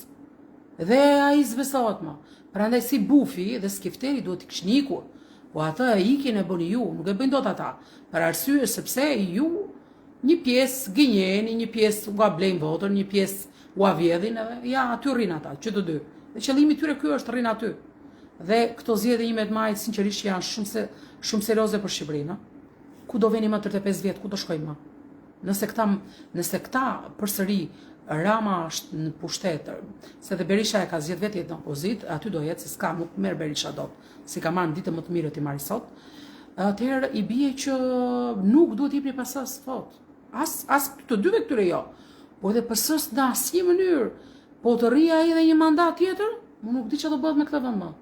Dhe ai zbesohet më. Prandaj si bufi dhe skifteri duhet të kishni ikur. Po atë e ikin e bëni ju, nuk e bëjnë dot ata. Për arsye sepse ju një pjesë gënjeni, një pjesë u blejnë votën, një pjesë u avjedhin edhe ja aty rrin ata, që të dy. Dhe qëllimi i tyre ky është rrin aty. Dhe këto zgjedhje 11 maj sinqerisht janë shumë serioze për Shqipërinë. Ku do veni më 35 vjet, ku do shkojmë më? Nëse këta përsëri Rama është në pushtet, se dhe Berisha e ka 10 vjet jetë në opozit, aty do jetë, se s'ka nuk merr Berisha dot, si ka marrë në ditë më të mirë ti marri sot. Atëherë i bie që nuk duhet jepni PS-s fot. As të dyve këtyre jo. Po edhe PS-s në asnjë mënyrë. Po të rria ai edhe një mandat tjetër, unë nuk di çfarë do bëhet me këtë vend më.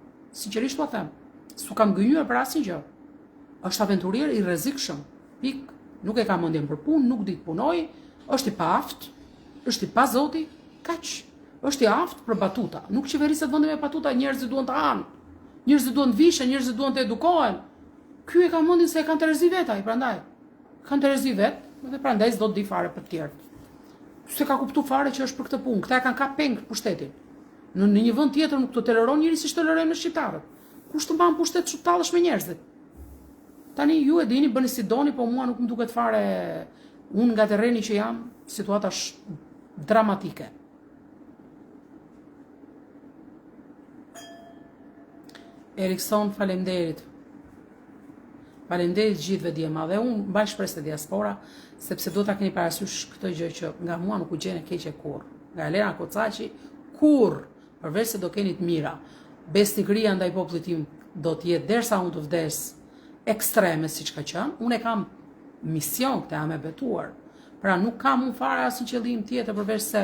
Sinqerisht po them. S'u kam gënjur për asnjë gjë. Është aventurier i rrezikshëm. Pik, nuk e ka mendjen për punë, nuk di të punoj, është i paaft, është i pa zoti, kaq. Është i aftë për batuta. Nuk qeveriset vendi me batuta, njerëzit duan të hanë. Njerëzit duan të vishën, njerëzit duan të edukohen. Ky e ka mendjen se e kanë terezi vet ai, prandaj. Kanë terezi vet, dhe prandaj s'do të di fare për të tjerë. Se ka kuptu fare që është për këtë punë. Këta e kanë ka peng pushtetin. Në një vend tjetër nuk të toleron njëri si tolerojnë në shqiptarët. Kush të mban pushtet çu tallesh me njerëzit? Tani ju e dini, bëni si doni, po mua nuk më duket fare, unë nga terreni që jam, situata është dramatike. Erikson, faleminderit. Faleminderit gjithëve djema dhe unë mbaj shpresë te diaspora, sepse do ta keni parasysh këtë gjë që nga mua nuk u gjen e keqe kurr. Nga Elena Kocaqi kurr, përveç se do keni të mira. Besnikëria ndaj popullit tim do të jetë derisa unë të vdes ekstreme siç ka qenë. Unë e kam mision këtë jam e betuar. Pra nuk kam unë fare asnjë qëllim tjetër përveç se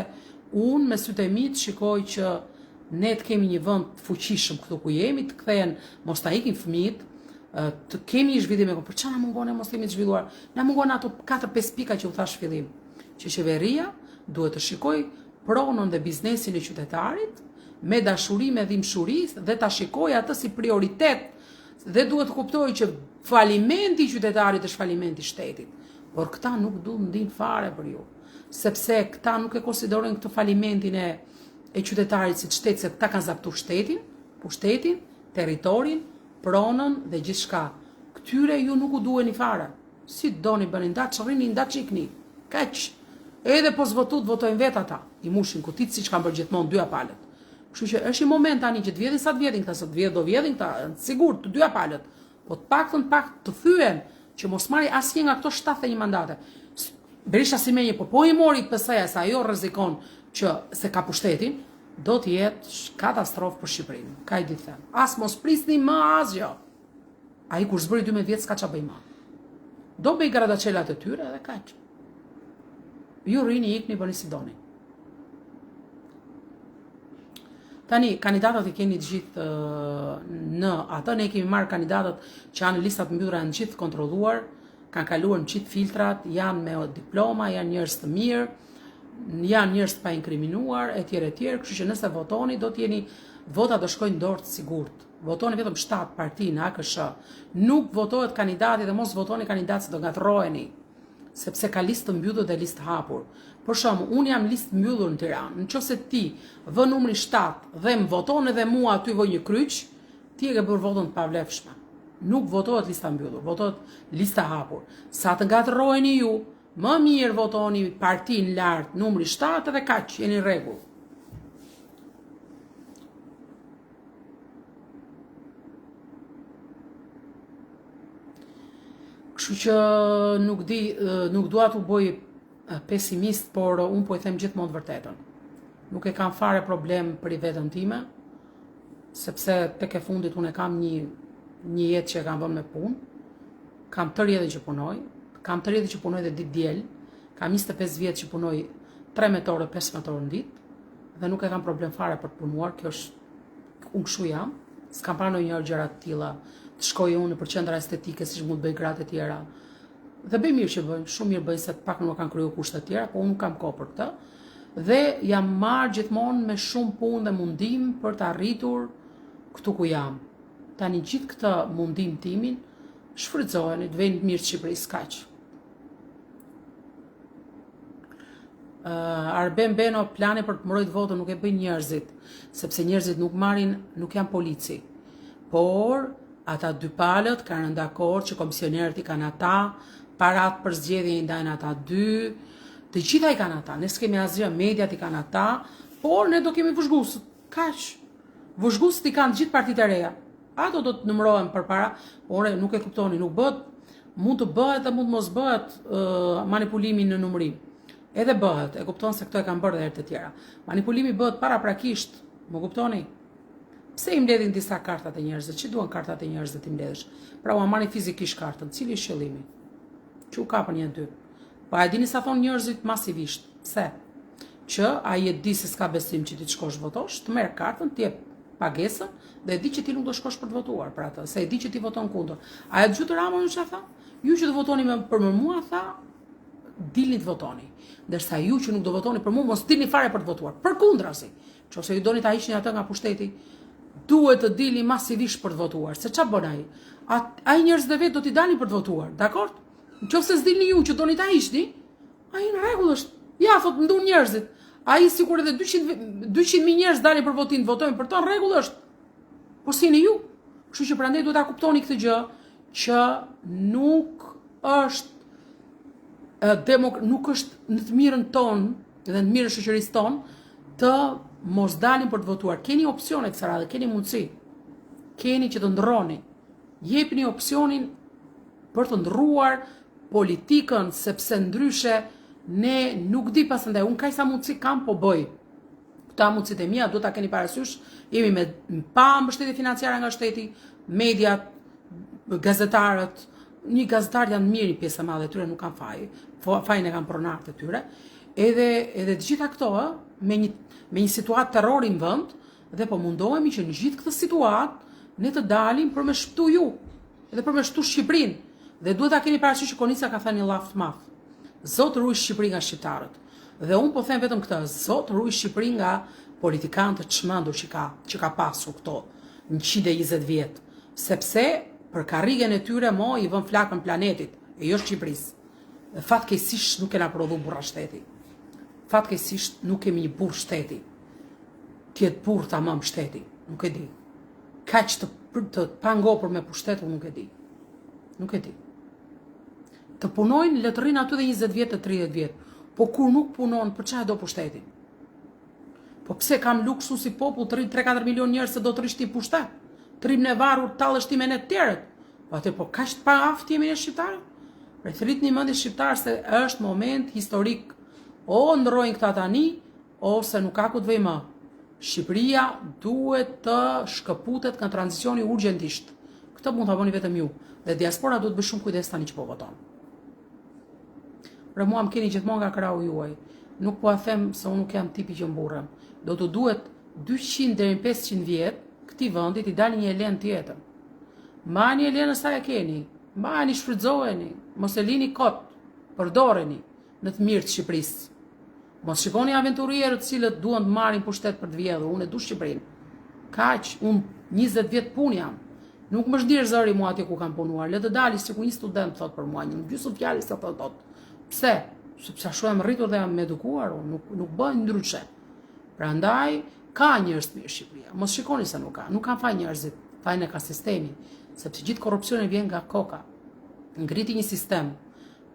unë me sytë e mi të shikoj që ne të kemi një vend të fuqishëm këtu ku jemi, të kthehen, mos ta ikin fëmijët, të kemi një zhvillim e për çfarë na mungon mos kemi të zhvilluar. Na mungon ato 4-5 pika që u thash fillim. Që qeveria duhet të shikoj pronën dhe biznesin e qytetarit me dashuri, me dhimbshuri dhe ta shikoj atë si prioritet dhe duhet të kuptoj që falimenti i qytetarit është falimenti i shtetit. Por këta nuk duhet ndin fare për ju, sepse këta nuk e konsiderojnë këtë falimentin e qytetarit si shtet, se këta kanë zaptuar shtetin, pushtetin, territorin, pronën dhe gjithçka. Këtyre ju nuk u duheni fare. Si doni bëni ndat, çrrini ndat çikni. Kaq. Edhe po zvotot votojnë vet ata. I mushin kutit siç kanë bërë gjithmonë dyja palët. Kështu që është i moment tani që të vjedhin sa të vjedhin këta, sa të vjedhin do vjedhin këta, sigurt të dyja palët. Po të paktën të thyen që mos marri asnjë nga këto 71 mandate. Berisha si menje, po i mori PS-ja sa ajo rrezikon që se ka pushtetin, do të jetë katastrofë për Shqipërinë. Ka i ditë them. As mos prisni më asgjë. Ai kur zbëri 12 vjet s'ka ç'a bëj më. Do bëj gradaçelat e tyre dhe kaq. Ju rrini ikni bëni si doni. Tani, kandidatët i keni të gjithë në atë, ne kemi marrë kandidatët që janë listat mbyllura në gjithë kontrolluar, kanë kaluar në gjithë filtrat, janë me diploma, janë njerëz të mirë, janë njerëz pa inkriminuar, etj, kështu që nëse votoni do të jeni, votat do shkojnë dorë të sigurt. Votoni vetëm 7 parti në AKSH. Nuk votohet kandidati dhe mos votoni kandidat se do ngatroheni, sepse ka listë të mbyllur dhe listë hapur. Për shembull, unë jam listë mbyllur në Tiranë. Nëse ti vën numrin 7 dhe më voton edhe mua aty vë një kryq, ti e ke bërë votën të pavlefshme. Nuk votohet lista mbyllur, votohet lista hapur. Sa të ngatroheni ju, më mirë votoni partin lart, numri 7 dhe kaq, jeni në rregull. Kështu që nuk dua t'u bëj pesimist, por unë po i them gjithmonë të vërtetën. Nuk e kam fare problem për i vetën time, sepse tek e fundit unë e kam një jetë që e kam vënë me punë, kam tërë jetën që punoj, kam tërë jetën që punoj dhe ditë diel, kam 25 vjetë që punoj 13 orë, 15 orë në ditë, dhe nuk e kam problem fare për të punuar, kjo është, unë kështu jam, s'kam parë ndonjëherë gjëra të tilla, të shkoj unë për qendra estetike siç mund të bëj gratë e tjera. Dhe bëj mirë që bëjnë, shumë mirë bëjnë se të pak nuk kanë kryer kushte të tjera, po unë nuk kam kohë për këtë. Dhe jam marrë gjithmonë me shumë punë dhe mundim për të arritur këtu ku jam. Tani gjithë këtë mundim timin shfrytëzojeni, të vjen mirë Shqipërisë kaq. Arben Beno plane për të mbrojtur votën nuk e bëjnë njerëzit, sepse njerëzit nuk marrin, nuk janë polici. Por ata dy palët kanë rënë dakord që komisionerët i kanë ata, parat për zgjedhje i ndajnë ata dy, të gjitha i kanë ata, ne s'kemi asgjë, mediat i kanë ata, por ne do kemi vëzhgusët, kaq. Vëzhgusët i kanë gjithë partitë e reja. Ato do të numërohen përpara, por nuk e kuptoni, nuk bëhet, mund të bëhet dhe mund mos bëhet manipulimi në numërim. Edhe bëhet, e kupton se këto e kanë bërë dhe herë të tjera. Manipulimi bëhet paraprakisht, më kuptoni? Pse i mbledhin disa kartat e njerëzve? Që duan kartat e njerëzve ti mbledhësh? Pra u marrin fizikisht kartën, cili është qëllimi? Që u kapën një dy. Po a dini sa thon njerëzit masivisht? Pse? Që ai e di se s'ka besim që ti të shkosh votosh, të merr kartën, të jep pagesën dhe e di që ti nuk do shkosh për të votuar për atë, se e di që ti voton kundër. A e dëgjoj Ramon çfarë tha? Ju që do votoni për mua, tha, dilni të votoni. Ndërsa ju që nuk do votoni për mua, mos dilni fare për të votuar. Përkundrazi, nëse ju doni ta hiqni atë nga pushteti, duhet të dilni masivisht për të votuar. Se çfarë bën ai? Ai njerëz dhe vetë do t'i dalin për të votuar, dakord? Nëse s'dilni ju që doni ta hiqni, ai në rregull është. Ja, thot ndun njerëzit. Ai sikur edhe 200.000 njerëz dalin për votim, votojnë për to, në rregull është. Po si në ju? Kështu që prandaj duhet ta kuptoni këtë gjë që nuk është nuk është në të mirën tonë dhe në të mirën e shoqërisë tonë të mos dalin për të votuar. Keni opsione kësaj radhe, keni mundësi. Keni që të ndrroni. Jepni opsionin për të ndrruar politikën, sepse ndryshe ne nuk di pasandaj, unë kaj sa mundësi kam po bëj. Këta mundësit e mia, do ta keni parasysh, jemi me pa mbështetje financiare nga shteti, mediat, gazetarët, një gazetarë janë mirë, një pjesë e madhe e tyre nuk kanë faj, fajin e kanë pronarët e tyre, edhe të gjitha këto, me një situatë terrori në vend, dhe po mundohemi që në gjithë këtë situatë ne të dalim për me shpëtu ju, edhe për me shpëtu Shqipërinë. Dhe duhet ta keni parasysh që Konica ka thënë një llaft të madh. Zot ruaj Shqipërinë nga shqiptarët. Dhe unë po them vetëm këtë, Zot ruaj Shqipërinë nga politikanët të çmendur që ka pasur këto 120 vjet, sepse për karrigen e tyre i vën flakën planetit, e jo Shqipërisë. Dhe fatkeqësisht nuk kena prodhu burra shteti. Fatkeqësisht nuk kemi një burr shteti. Tjetë burr tamam shteti, nuk e di. Kaq të pangopur me pushtet, unë nuk e di. Nuk e di. Të punojnë, le të rrinë aty dhe 20 vjet e 30 vjet. Po kur nuk punon, për çfarë do pushtetin? Po pse kam luksu si popull të rrinë 3-4 milion njerëz se do të rish ti pushtet? Të rrimë në varur, talësh ti me ne të tjerët. Po atë po kaq të pa aftë jemi ne shqiptarë? Pra thritni mendje shqiptar se është moment historik. O ndrojnë këta tani, ose nuk ka ku të vej më. Shqipëria duhet të shkëputet nga tranzicioni urgjentisht. Këtë mund ta bëni vetëm ju. Dhe diaspora duhet të bëj shumë kujdes tani që po voton. Pra mua më keni gjithmonë nga krau juaj. Nuk po a them se unë nuk jam tipi që mburrem. Do të duhet 200 deri në 500 vjet këtij vendi të dalë një Elen tjetër. Mbani Elenën sa e keni. Mbani, shfrytëzoheni, mos e lini kot, përdoreni në të mirë të Shqipërisë. Mos shikoni aventurierët të cilët duan të marrin pushtet për të vjedhur. Unë e du Shqipërinë. Kaq, unë 20 vjet punë jam. Nuk më zhdirë zëri mua atje ku kam punuar. Le të dali si ku një student thot për mua, një gjysmë fjalë se thot. Pse? Sepse ashtu jam rritur dhe jam edukuar, nuk bëj ndryshe. Prandaj ka njerëz të mirë Shqipëria. Mos shikoni se nuk ka. Nuk kanë faj njerëzit, fajin e ka sistemi, sepse gjithë korrupsioni vjen nga koka. Ngriti një sistem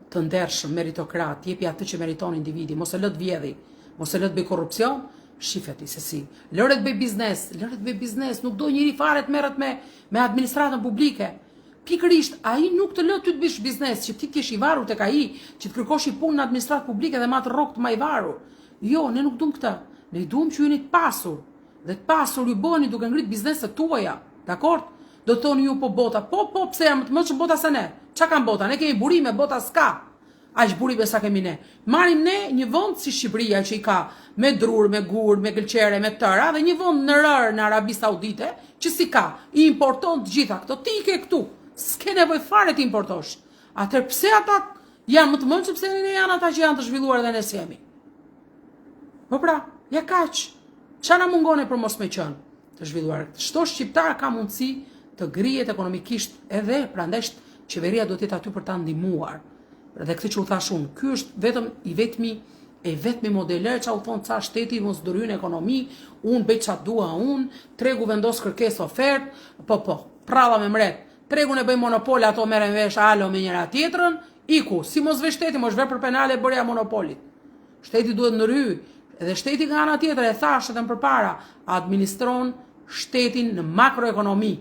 të ndershëm, meritokrat, jepi atë që meriton individi, mos e lë të vjedhi, mos e lë të bëj korrupsion. Shifeti se si. Lëre të bëj biznes, nuk do njëri fare të merret me administratën publike. Pikërisht, ai nuk të lë ty të bësh biznes, që ti të jesh i varur tek ai, që të kërkosh punë në administratë publike dhe ma të rrok të më i varur. Jo, ne nuk duam këtë. Ne duam që jeni të pasur. Dhe të pasur ju bëheni duke ngrit bizneset tuaja. Dakord? Do të thoni ju po bota, po pse jam më të bota se ne? Çka kanë bota? Ne kemi burime, bota s'ka. Aq burime sa kemi ne. Marrim ne një vend si Shqipëria që i ka me drur, me gur, me gëlqere, me tëra, dhe një vend në rër në Arabi Saudite që si ka, i importon të gjitha këto. Ti ke këtu, s'ke nevojë fare të importosh. Atëherë pse ata janë më të mëndshëm se ne janë ata që janë të zhvilluar dhe ne s'jemi? Po pra, ja kaq. Çfarë na mungon për mos me qenë të zhvilluar? Çdo shqiptar ka mundësi të grihet ekonomikisht edhe, prandaj qeveria do të jetë aty për ta ndihmuar. Dhe këtë që u thash unë, ky është vetëm i vetmi E vetëmi modeler që u thonë ca shteti mos ndryjnë ekonomi, unë bëj çfarë dua unë, tregu vendos kërkesë ofertë, pralla me mret. Tregun e bëj monopol, ato merren vesh alo me njëra tjetrën, iku, si mos vesh shteti, mos vepër penale bërja monopolit. Shteti duhet ndryhy, edhe shteti nga ana tjetër e thashë edhe më përpara, administron shtetin në makroekonomi.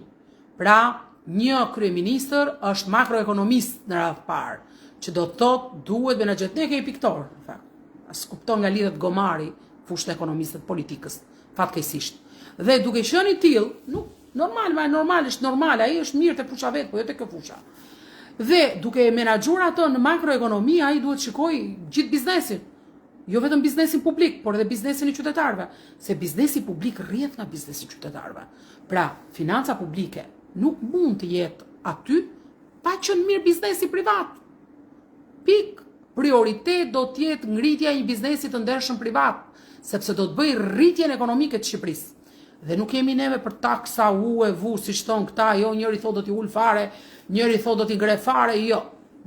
Pra, një kryeministër është makroekonomist në radhë parë, që do të thotë duhet menaxhet ke piktor, në fakt. As kupton nga lidhet gomari fushën e ekonomistët politikës, fatkeqësisht. Dhe duke qenë i tillë, nuk normalisht normal, ai është mirë te fusha vet, po jo te kjo fusha. Dhe duke menaxhuar atë në makroekonomi, ai duhet shikojë gjithë biznesin. Jo vetëm biznesin publik, por edhe biznesin e qytetarëve, se biznesi publik rrjedh nga biznesi i qytetarëve. Pra, financa publike nuk mund të jetë aty pa qenë mirë biznesi privat. Pik, prioritet do të jetë ngritja e një biznesi të ndershëm privat, sepse do të bëjë rritjen ekonomike të Shqipërisë. Dhe nuk jemi neve për taksa si thon këta, jo, njëri thotë do t'i ul fare, njëri thotë do t'i ngre fare, jo.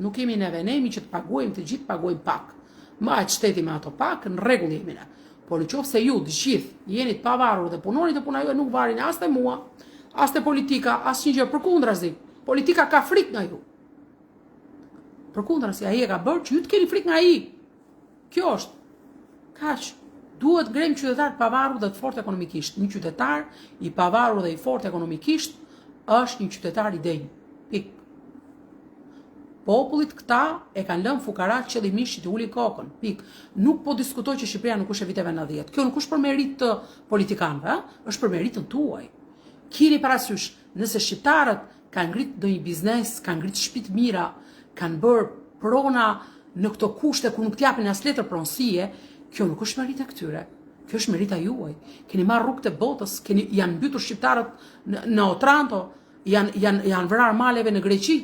Nuk jemi neve, ne jemi që të paguajmë, të gjithë paguajmë pak. Ma e shteti me ato pak, në rregull jemi ne. Por nëse ju të gjithë jeni të pavarur dhe punoni të puna juaj nuk varin as te mua, as te politika, as një gjë, përkundrazi. Politika ka frikë nga ju. Përkundrazi, ai e ka bërë që ju të keni frikë nga ai. Kjo është. Kaq. Duhet grem qytetar të pavarur dhe të fortë ekonomikisht. Një qytetar i pavarur dhe i fortë ekonomikisht është një qytetar i denj. Pik. Popullit këta e kanë lënë fukarat qëllimisht që të ulin kokën. Pik. Nuk po diskutoj që Shqipëria nuk është e viteve 90. Kjo nuk është për merit të politikanëve, është për meritën tuaj. Keni parasysh, nëse shqiptarët kanë ngrit ndonjë biznes, kanë ngrit shtëpi të mira, kanë bërë prona në këto kushte ku nuk t'japin as letër pronësie, kjo nuk është merita këtyre. Kjo është merita juaj. Keni marrë rrugët e botës, janë mbytur shqiptarët në Otranto, janë vrarë maleve në Greqi,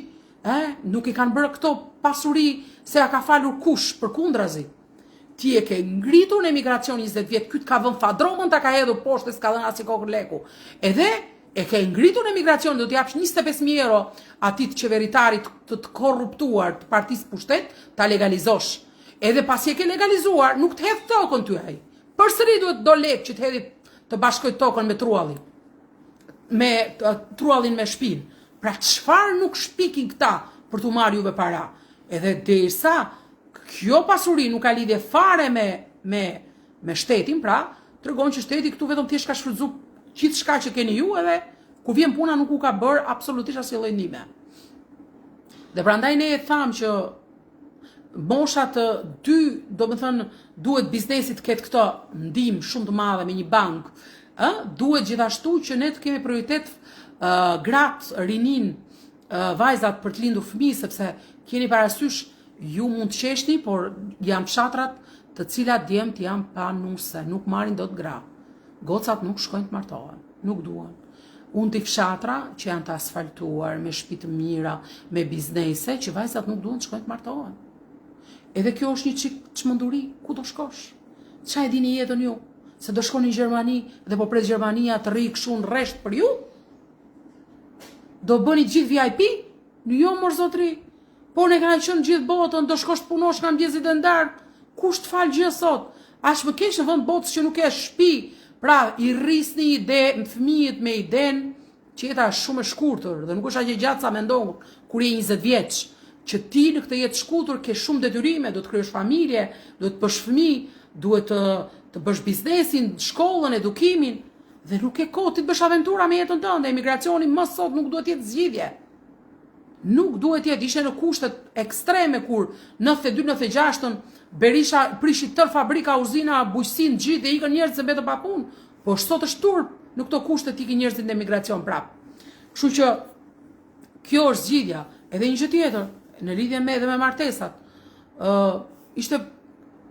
nuk i kanë bërë këto pasuri se ja ka falur kush, përkundrazi. Ti e ke ngritur në emigracion 20 vjet, ky ka vënë fadromën ta ka hedhur poshtë, s'ka dhënë as i kokën leku. Edhe e ke ngritur në emigracion, do t'i japsh 25.000 euro atit qeveritarit të korruptuar të partisë pushtet, ta legalizosh. Edhe pasi e ke legalizuar, nuk të hedh tokën ty ai. Përsëri duhet do lek që të hedhit të bashkoj tokën me truallin. Me truallin me shpinë. Pra çfarë nuk shpikin këta për t'u marrë juve para? Edhe derisa kjo pasuri nuk ka lidhje fare me shtetin, pra tregon që shteti këtu vetëm thjesht ka shfrytzuar gjithçka që keni ju, edhe ku vjen puna nuk u ka bërë absolutisht asnjë lloj ndihme. Dhe prandaj ne e tham që moshat dy, do më thënë, duhet biznesi të ketë këto ndihmë shumë të madhe me një bank, duhet gjithashtu që ne të kemi prioritet gratë, rinin, vajzat për të lindur fëmijë, sepse keni parasysh ju mund të qeshni, por janë fshatrat të cilat djemt janë pa nuse, nuk marrin dot gra. Gocat nuk shkojnë të martohen, nuk duan. Unë të fshatra që janë të asfaltuar, me shtëpi të mira, me biznese, që vajzat nuk duan të shkojnë të martohen. Edhe kjo është një çmenduri, ku do shkosh? Ç'a e dini jetën ju? Se do shkoni në Gjermani dhe po pret Gjermania të rri kështu në rresht për ju? Do bëni gjithë VIP? Jo mor zotri. Po ne kanë qenë gjithë botën, do shkosh të punosh nga mëngjesit e ndark. Kush të fal gjë sot? As më kesh në vend botës që nuk ke shtëpi. Pra, i rrisni ide fëmijët me idenë që jeta është shumë e shkurtër dhe nuk është aq e gjatë sa mendon kur je 20 vjeç. Që ti në këtë jetë shkurtër ke shumë detyrime, do të krijosh familje, do të bësh fëmijë, duhet të bësh biznesin, shkollën, edukimin, dhe nuk ke kohë ti të bësh aventura me jetën tënde. Emigracioni më sot nuk duhet të jetë zgjidhje. Nuk duhet të jetë, ishte në kushtet ekstreme kur 92-96-ën Berisha prishi tër fabrika, uzina, bujqësinë gjithë dhe ikën njerëz se mbetën pa punë. Po sot është turp në këto kushtet ikën njerëzit në emigracion prap. Kështu që kjo është zgjidhja. Edhe një gjë tjetër, në lidhje me martesat,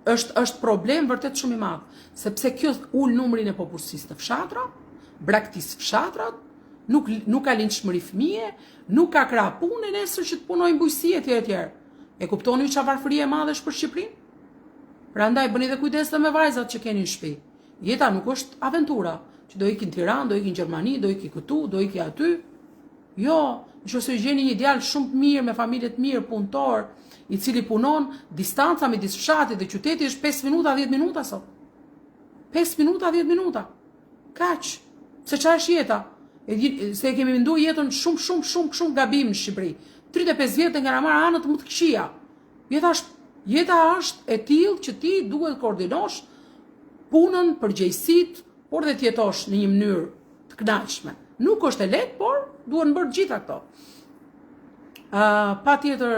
është problem vërtet shumë i madh, sepse kjo ul numrin e popullsisë të fshatra, braktis fshatrat, nuk ka lindshmëri fëmije, nuk ka krah punë nesër që të punojnë bujqësi etj. E kuptoni çfarë varfërie e madhe është për Shqipërinë? Prandaj bëni dhe kujdes me vajzat që keni në shtëpi. Jeta nuk është aventura, që do ikin në Tiranë, do ikin në Gjermani, do ikin këtu, do ikin aty. Jo, nëse gjeni një djalë shumë të mirë, me familje të mirë, punëtor, i cili punon, distanca midis fshatit dhe qytetit është 5 minuta, 10 minuta sot. 5 minuta, 10 minuta. Kaq. Se çfarë është jeta? Se kemi menduar jetën shumë gabim në Shqipëri. 35 vjet nga marr anët më të këqija. Jeta është e tillë që ti duhet koordinosh punën, përgjegjësitë, por dhe të jetosh në një mënyrë të kënaqshme. Nuk është e lehtë, por duhen bërë gjitha këto. Patjetër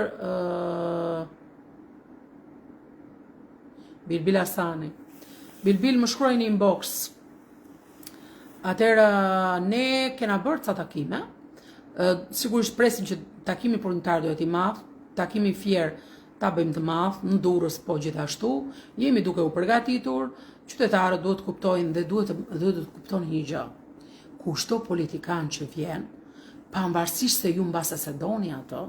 Bilbil Asani. Bilbil më shkruaj në inbox. Atëherë ne kena bërë ca takime. Sigurisht presim që takimi prontar do të jetë i madh, takimi fier ta bëjmë të madh, në Durrës po gjithashtu. Jemi duke u përgatitur, qytetarët duhet të kuptojnë dhe duhet të kuptoni një gjë. Kushto politikan që vjen, pavarësisht se ju mbase se doni atë,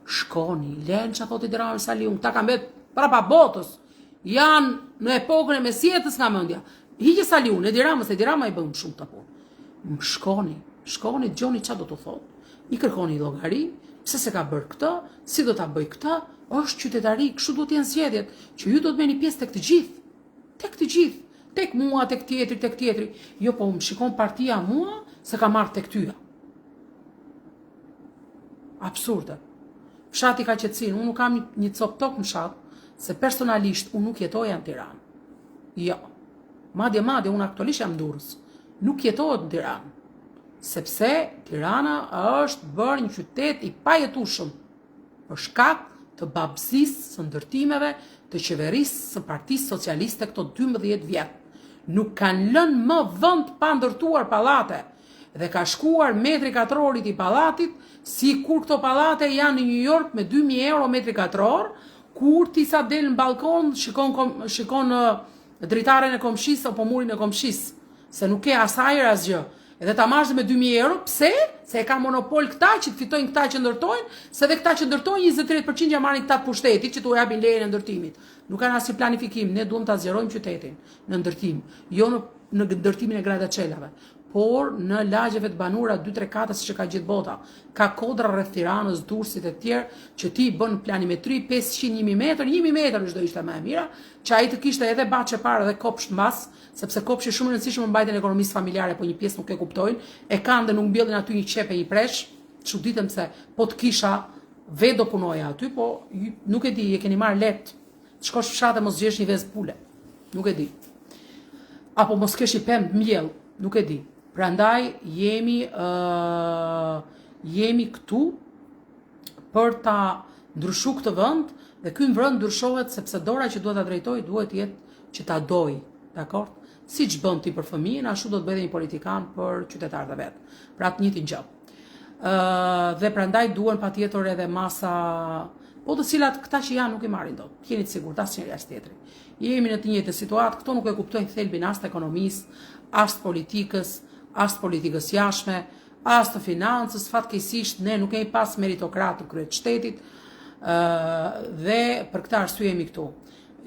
shkoni, lenë që thot i Dirama Saliun, ta kam bet prapa botës, janë në epokën e mesjetës nga mendja. Hiqe Saliun, e Dirama i bën shumë të punë. Shkoni, dëgjoni çfarë do të thotë. I kërkoni llogari, pse se ka bërë këtë, si do ta bëj këtë, është qytetari, kështu do të jenë zgjedhjet, që ju do të merrni pjesë tek të gjithë. Tek të gjithë. Tek mua, tek tjetri. Jo, po më shikon partia mua se ka marrë tek tyja. Absurde. Fshati ka qetësinë, unë nuk kam një cop tok në fshat, se personalisht unë nuk jetoja në Tiranë. Jo. Madje unë aktualisht jam në Durrës. Nuk jetohet në Tiranë. Sepse Tirana është bërë një qytet i pajetueshëm për shkak të babësisë së ndërtimeve të qeverisë së Partisë Socialiste këto 12 vjet. Nuk kanë lënë më vend pa ndërtuar pallate dhe ka shkuar metri katrorit i pallatit, si kur këto pallate janë në New York me 2000 euro metri katror, kur ti sa del në balkon shikon dritaren e komshisë apo murin e komshisë, se nuk ke asaj asgjë. Edhe ta marrësh me 2000 euro, pse? Se e ka monopol këta që të fitojnë këta që ndërtojnë, se dhe këta që ndërtojnë 23% ja marrin këta të pushtetit që t'u japin lejen e ndërtimit. Nuk kanë asnjë planifikim, ne duam ta zgjerojmë qytetin në ndërtim, jo në ndërtimin e gratë-çelave, por në lagjet të banura 2-3 siç ka gjithë bota. Ka kodra rreth Tiranës, Durrësit e tjerë që ti bën planimetri 500-1000 metër, 1000 metër çdo ishte më e mira, që ai të kishte edhe baçë parë dhe kopsht mbas, sepse kopshi është shumë i rëndësishëm në mbajtjen e ekonomisë familjare, po një pjesë nuk e kuptojnë, e kanë dhe nuk mbjellin aty një qep e një presh. Çuditem se po të kisha vetë do punoja aty, po nuk e di, e keni marrë lehtë. Shkosh fshat e mos gjesh një vezë pule. Nuk e di. Apo mos kesh i pemë mjell, nuk e di. Prandaj jemi këtu për ta ndryshuar këtë vend dhe ky vend ndryshohet sepse dora që duhet ta drejtoj duhet jetë që ta doj, dakor? Siç bën ti për fëmijën, ashtu do të bëj një politikan për qytetarët e vet. Pra të njëjtin gjë. Dhe prandaj duhen patjetër edhe masa, po të cilat këta që janë nuk i marrin dot. Jeni të sigurt asnjëri as tjetri. Jemi në të njëjtën situatë, këto nuk e kuptojnë thelbin as të ekonomisë, as të politikës, as të politikës jashtme, as të financës, fatkeqësisht ne nuk kemi pas meritokrat të kryet shtetit, dhe për këtë arsye jemi këtu.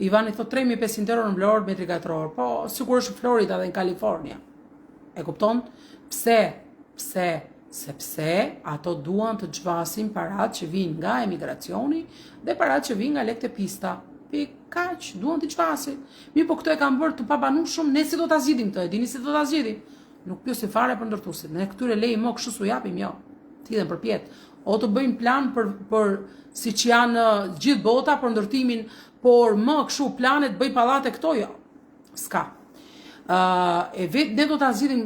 Ivani thot 3500 euro në Vlorë metri katror, po sigurisht në Florida dhe në Kalifornia. E kupton? Sepse ato duan të xhvasin parat që vijnë nga emigracioni dhe parat që vijnë nga lekët e pista. Kaq, duan të çfasin. Mirë, po këto e kanë bërë të pabanueshëm, ne si do ta zgjidhim këtë? E dini si do ta zgjidhim? Nuk pyesin fare për ndërtuesit. Ne këtyre lejmë mo kështu su japim, jo. Thithen përpjet. O të bëjmë plan për siç janë gjithë bota për ndërtimin, por më kështu planet bëj pallate këto, jo. S'ka. Ne do ta zgjidhim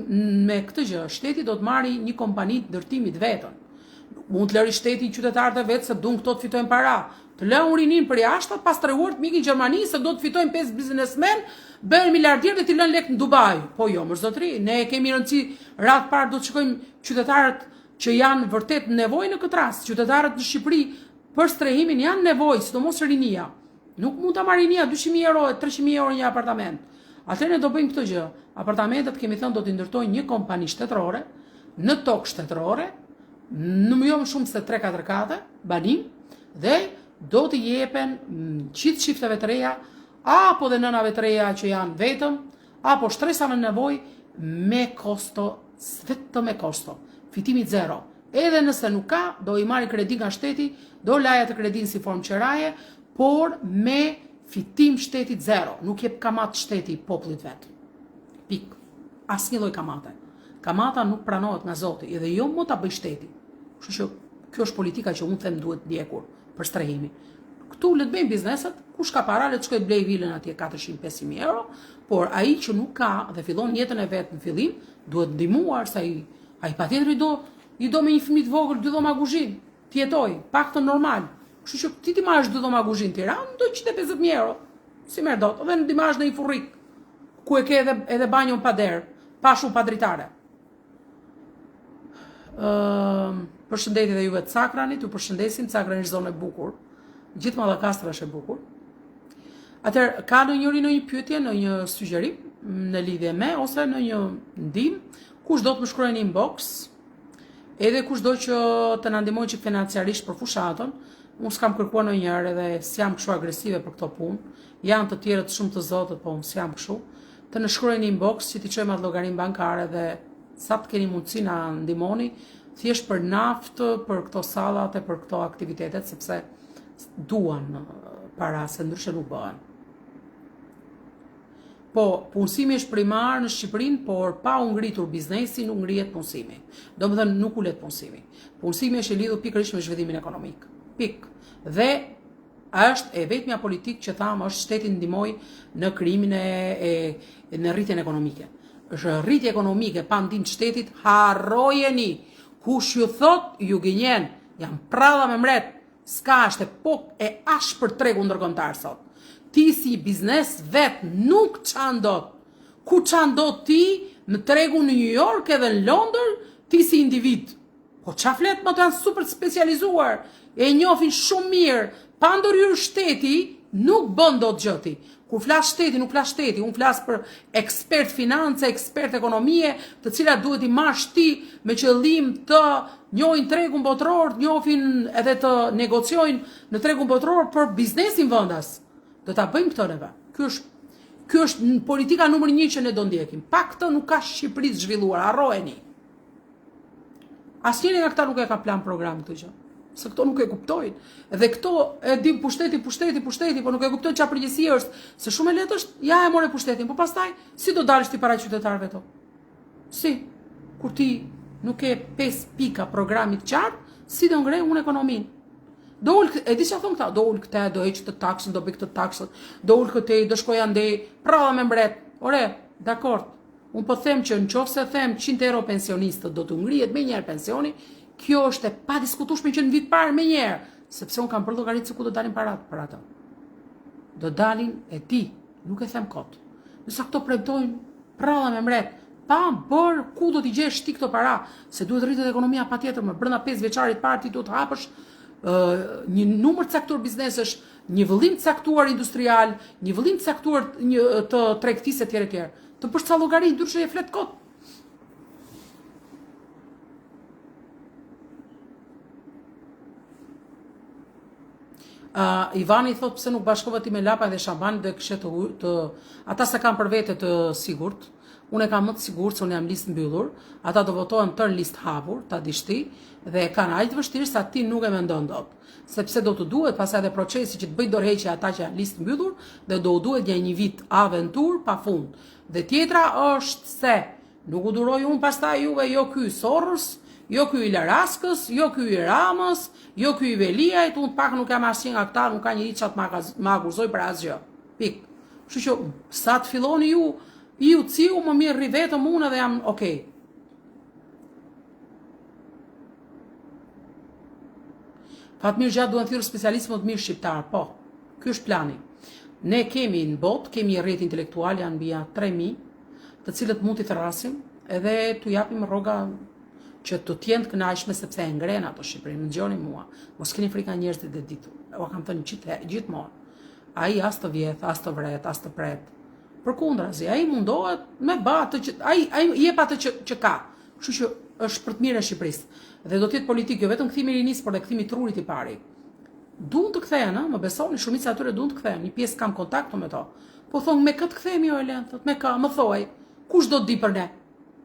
me këtë gjë. Shteti do të marrë një kompani të ndërtimit vetën. Mund të lëri shteti qytetarët e vet se duan këto të fitojnë para. Të lënë urinin për jashtë, pas treguar të mikin Gjermani se do të fitojnë 5 biznesmen, bëhen miliardierë dhe t'i lënë lek në Dubai. Po jo, më zotëri, ne kemi rëndësi radh parë do të shikojmë qytetarët që janë vërtet në nevojë në këtë rast. Qytetarët në Shqipëri për strehimin janë nevojë, sidomos rinia. Nuk mund ta marrë rinia 200.000 euro, 300.000 euro një apartament. Atëherë ne do bëjmë këtë gjë. Apartamentet kemi thënë do t'i ndërtojnë një kompani shtetërore, në tokë shtetërore, në më shumë se 3-4 kate, banim, dhe do të jepen qitë shifteve të reja, apo dhe nënave të reja që janë vetëm, apo shtresave në nevojë me kosto, vetëm me kosto, fitimi zero. Edhe nëse nuk ka, do i marri kredi nga shteti, do laja të kredin si formë qeraje, por me fitim shtetit zero, nuk jep kamat shteti popullit vetë. Pik. Asnjë lloj kamate. Kamata nuk pranohet nga Zoti, edhe jo mo ta bëj shteti. Kështu që kjo është politika që unë them duhet ndjekur për strehimi. Këtu le të bëjmë bizneset, kush ka para le të shkojë blej vilën atje 400-500 euro, por ai që nuk ka dhe fillon jetën e vet në fillim, duhet ndihmuar se ai patjetër i do me një fëmijë të vogël 2 dhoma kuzhinë, të jetoj, paktën normal. Kështu që ti marrësh 2 dhoma kuzhinë në Tiranë, do 150.000 euro. Si merr dot, edhe ndimash në një furrik ku e ke edhe banjon pa derë, pa shumë pa dritare. Përshëndetje dhe juve të Cakranit, ju përshëndesim, Cakrani është zonë e bukur. Gjithë Mallakastra është e bukur. Atëherë, ka ndonjëri në një pyetje, në një sugjerim në lidhje me ose në një ndihmë, kush do të më shkruajë në inbox, edhe kush do që të na ndihmojë çik financiarisht për fushatën. Unë s'kam kërkuar ndonjëherë edhe s'jam kështu agresive për këto punë. Janë të tjerët shumë të zotët, po unë s'jam kështu. Të në shkruajnë në inbox që t'i çojmë atë llogarinë bankare dhe sa të keni mundësi na ndihmoni, thjesht për naftë, për këto sallat e për këto aktivitetet, sepse duan para se ndryshe nuk bëhen. Po, punësimi është primar në Shqipërinë, por pa u ngritur biznesi nuk ngrihet punësimi. Domethënë nuk ulet punësimi. Punësimi është i lidhur pikërisht me zhvillimin ekonomik. Pik. Dhe është e vetmja politikë që thamë është shteti ndihmoj në krijimin në rritjen ekonomike. Është rritje ekonomike pa ndihmë të shtetit, harrojeni. Kush ju thot, ju gënjen. Jam pralla me mret. S'ka është e ashpër tregu ndërkombëtar sot. Ti si biznes vet nuk çandot. Ku çandot ti në tregun në New York edhe në Londër, ti si individ. Po qa flet më të janë super specializuar, e njohin shumë mirë, pa ndërhyrë shteti, nuk bën dot gjëti. Kur flas shteti, nuk flas shteti, unë flas për ekspert finance, ekspert ekonomie, të cilat duhet i marrësh ti me qëllim të njohin tregun botror, njohin edhe të negociojnë në tregun botror për biznesin vendas. Do ta bëjmë këtë neve. Ky është politika numër 1 që ne do ndjekim. Pa këtë nuk ka Shqipëri të zhvilluar, harrojeni. Asnjëri nga këta nuk e ka plan program këtë gjë. Se këto nuk e kuptojnë. Dhe këto e dim pushteti, po nuk e kuptojnë çfarë përgjegjësi është, se shumë e lehtë është, ja e more pushtetin, po pastaj si do dalësh ti para qytetarëve to? Si? Kur ti nuk ke 5 pika programit qartë, si do ngrej unë ekonominë? Do ul, e di çfarë thon këta, do ul këtë, do heq të taksën, do bëj këtë taksën, do ul këtë, do shkoj andej, prava me mbret. Ore, dakord. Unë po them që nëse them 100 euro pensionistët do të ngrihet më njëherë pensioni, kjo është e padiskutueshme që në vit parë më njëherë, sepse unë kam bërë llogaritë se ku do dalin parat për ato. Do dalin e ti, nuk e them kot. Nëse këto premtojnë pralla me mbret, pa bër ku do t'i gjesh ti këto para, se duhet rritet ekonomia patjetër, më brenda 5 vjeçarit parë ti duhet hapësh një numër të caktuar biznesesh, një vëllim të caktuar industrial, një vëllim të caktuar të tregtisë etj etj. Të bësh ca llogari ndryshe e flet kot. Ivani thot pse nuk bashkova ti me lapa dhe shamban dhe kështu ata sa kanë për vete të sigurt. Unë e kam më të sigurt se unë jam listë mbyllur, ata do votojnë tërë listë hapur, ta dish ti, dhe kanë aq të vështirë sa ti nuk e mendon dot. Sepse do të duhet pastaj edhe procesi që të bëj dorëheqje ata që janë listë mbyllur, dhe do u duhet një vit aventur pafund. Dhe tjetra është se nuk u duroj unë pastaj juve, jo ky Sorrës, jo ky i Laraskës, jo ky i Ramës, jo ky i Veliajt, unë pak nuk jam asnjë nga këta, nuk ka njëri çat më akuzoj për asgjë. Pik. Kështu që sa të filloni ju ciu më mirë rri vetëm unë dhe jam okay. Fatmir gjatë duan thirrë specialistë më të mirë shqiptar, po. Ky është plani. Ne kemi në botë, kemi një rrjet intelektual janë mbi 3000, të cilët mund t'i thrasim edhe t'u japim rroga që të jenë të kënaqshme sepse e ngren ato Shqipërinë. Më dëgjoni mua. Mos keni frikë njerëzit e ditur. Ua kam thënë gjithmonë. Ai as të vjedh, as të vret, as të pret. Përkundrazi, ai mundohet me batë që ai jep atë që ka. Kështu që është për të mirën e Shqipërisë. Dhe do të jetë politikë, jo vetëm kthimi i rinisë, por edhe kthimi i trurit i pari. Duan të kthehen, më besoni, shumica atyre duan të kthehen. Një pjesë kam kontakt me to. Po thon me kët kthehemi o Elen, thot me ka, më thuaj. Kush do të di për ne?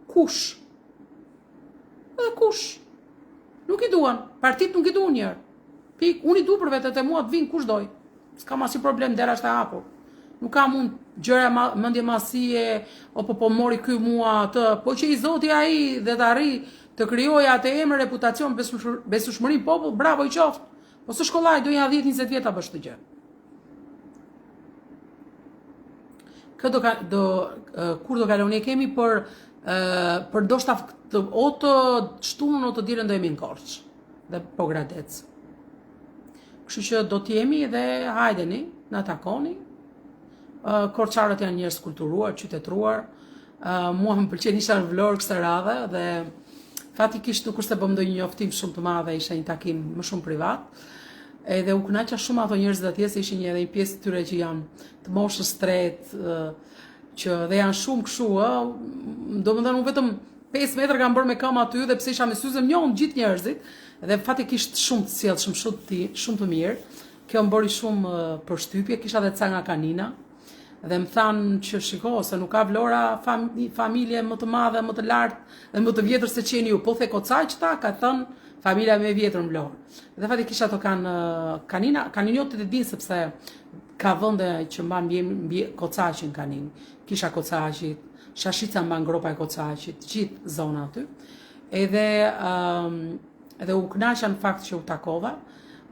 Kush? Edhe kush? Nuk i duan. Partit nuk i duan njërë. Pik, unë i du për vetët e mua të vinë kush doj. S'kam asnjë problem, dera është e hapur. Nuk kam unë gjëra mendje masie, po mori ky mua atë, po që i Zoti ai dhe të arri të krijojë atë emër, reputacion, besueshmëri popull, bravo i qoftë. Po së shkollaj do ja 10-20 vjet ta bësh këtë gjë. Kur do kaloni kemi për ndoshta o të shtunën o të dielën do jemi në Korçë dhe po Gradec. Kështu që do t'jemi dhe hajdeni, na takoni. Korçarët janë njerëz kulturuar, qytetruar. Mua më pëlqen, isha në Vlorë kësaj radhe dhe fatikisht nuk është se bëm ndonjë njoftim shumë të madh, isha një takim më shumë privat. Edhe u kënaqa shumë ato njerëz atje, se ishin edhe një pjesë të tyre që janë të moshës tretë, që dhe janë shumë kështu, domethënë unë vetëm 5 metra kam bërë me këmbë aty dhe pse isha me syze njohun gjithë njerëzit, dhe fatikisht shumë të sjellshëm, shumë të mirë. Kjo më bëri shumë përshtypje, kisha edhe ca nga kanina. Dhe më thanë që shiko, se nuk ka Vlora familje më të madhe, më të lartë dhe më të vjetër se qeni ju. Po the Kocaqta, ka thënë familja me vjetër në Vlorë. Dhe fati kisha ato kaninjotit e dinë sepse ka vende që mban mbi Kocaqin kanin. Kisha Kocaqit, Shashica mban gropa e Kocaqit, gjithë zona aty. Edhe u kënaqa në fakt që u takova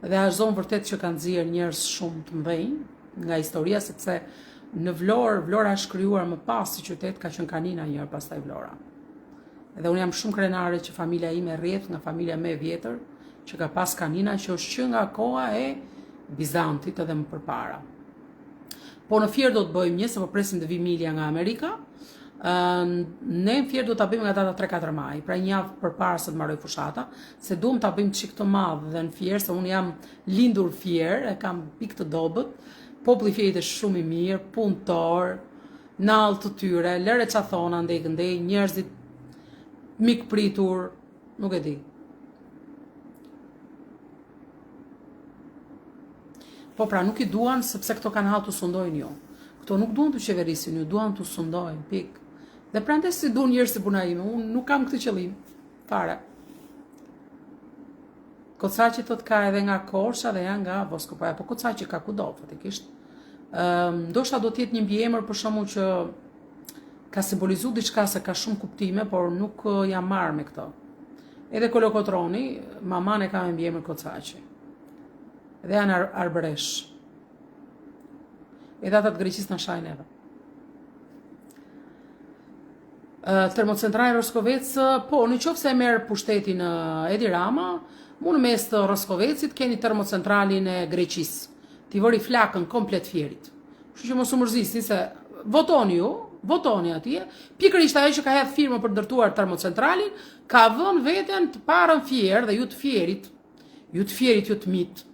dhe është zonë vërtet që kanë nxjerrë njerëz shumë të mëdhenj nga historia, sepse në Vlora është krijuar më pas si qytet, ka qenë Kanina një herë pastaj Vlora. Dhe unë jam shumë krenare që familja ime rrjedh nga familja më e vjetër që ka pas Kanina, që është që nga koha e Bizantit edhe më përpara. Po në Fier do të bëjmë një, se po presim të vi Milja nga Amerika. Ne në Fier do ta bëjmë nga data 3-4 maj, pra një javë përpara se të mbaroj fushata, se duam ta bëjmë çik të madh dhe në Fier, se unë jam lindur Fier, e kam pikë të dobët. Populli i Fierit është shumë i mirë, punëtor, nallë të tyre, lëre ça thona ndej, njerëzit mikpritur, nuk e di. Po pra nuk i duan sepse këto kanë hall të sundojnë ju. Këto nuk duan të qeverisin ju, duan të sundojnë, pik. Dhe prandaj si duan njerëz si puna ime, unë nuk kam këtë qëllim, fare. Kocaqi thot ka edhe nga Korsha dhe janë nga Voskopaja, po Kocaqi ka kudo, fatikisht. Ndoshta do të jetë një mbiemër për shkakun që ka simbolizuar diçka, se ka shumë kuptime, por nuk jam marrë me këto. Edhe Kolokotroni, maman e ka me mbiemër Kocaqi. Dhe janë arbëresh. Edhe ata të Greqisë në shajnë edhe. Termocentrali Roskovec, po, në qoftë se e merr pushtetin Edi Rama, mu në mes të Roskovecit keni termocentralin e Greqisë. Ti vëri flakën komplet Fierit. Kështu që mos u mërzisni se votoni atje, pikërisht ajo që ka hedhë firmën për ndërtuar termocentralin, ka vënë veten të parën Fier dhe ju të Fierit, ju të mit,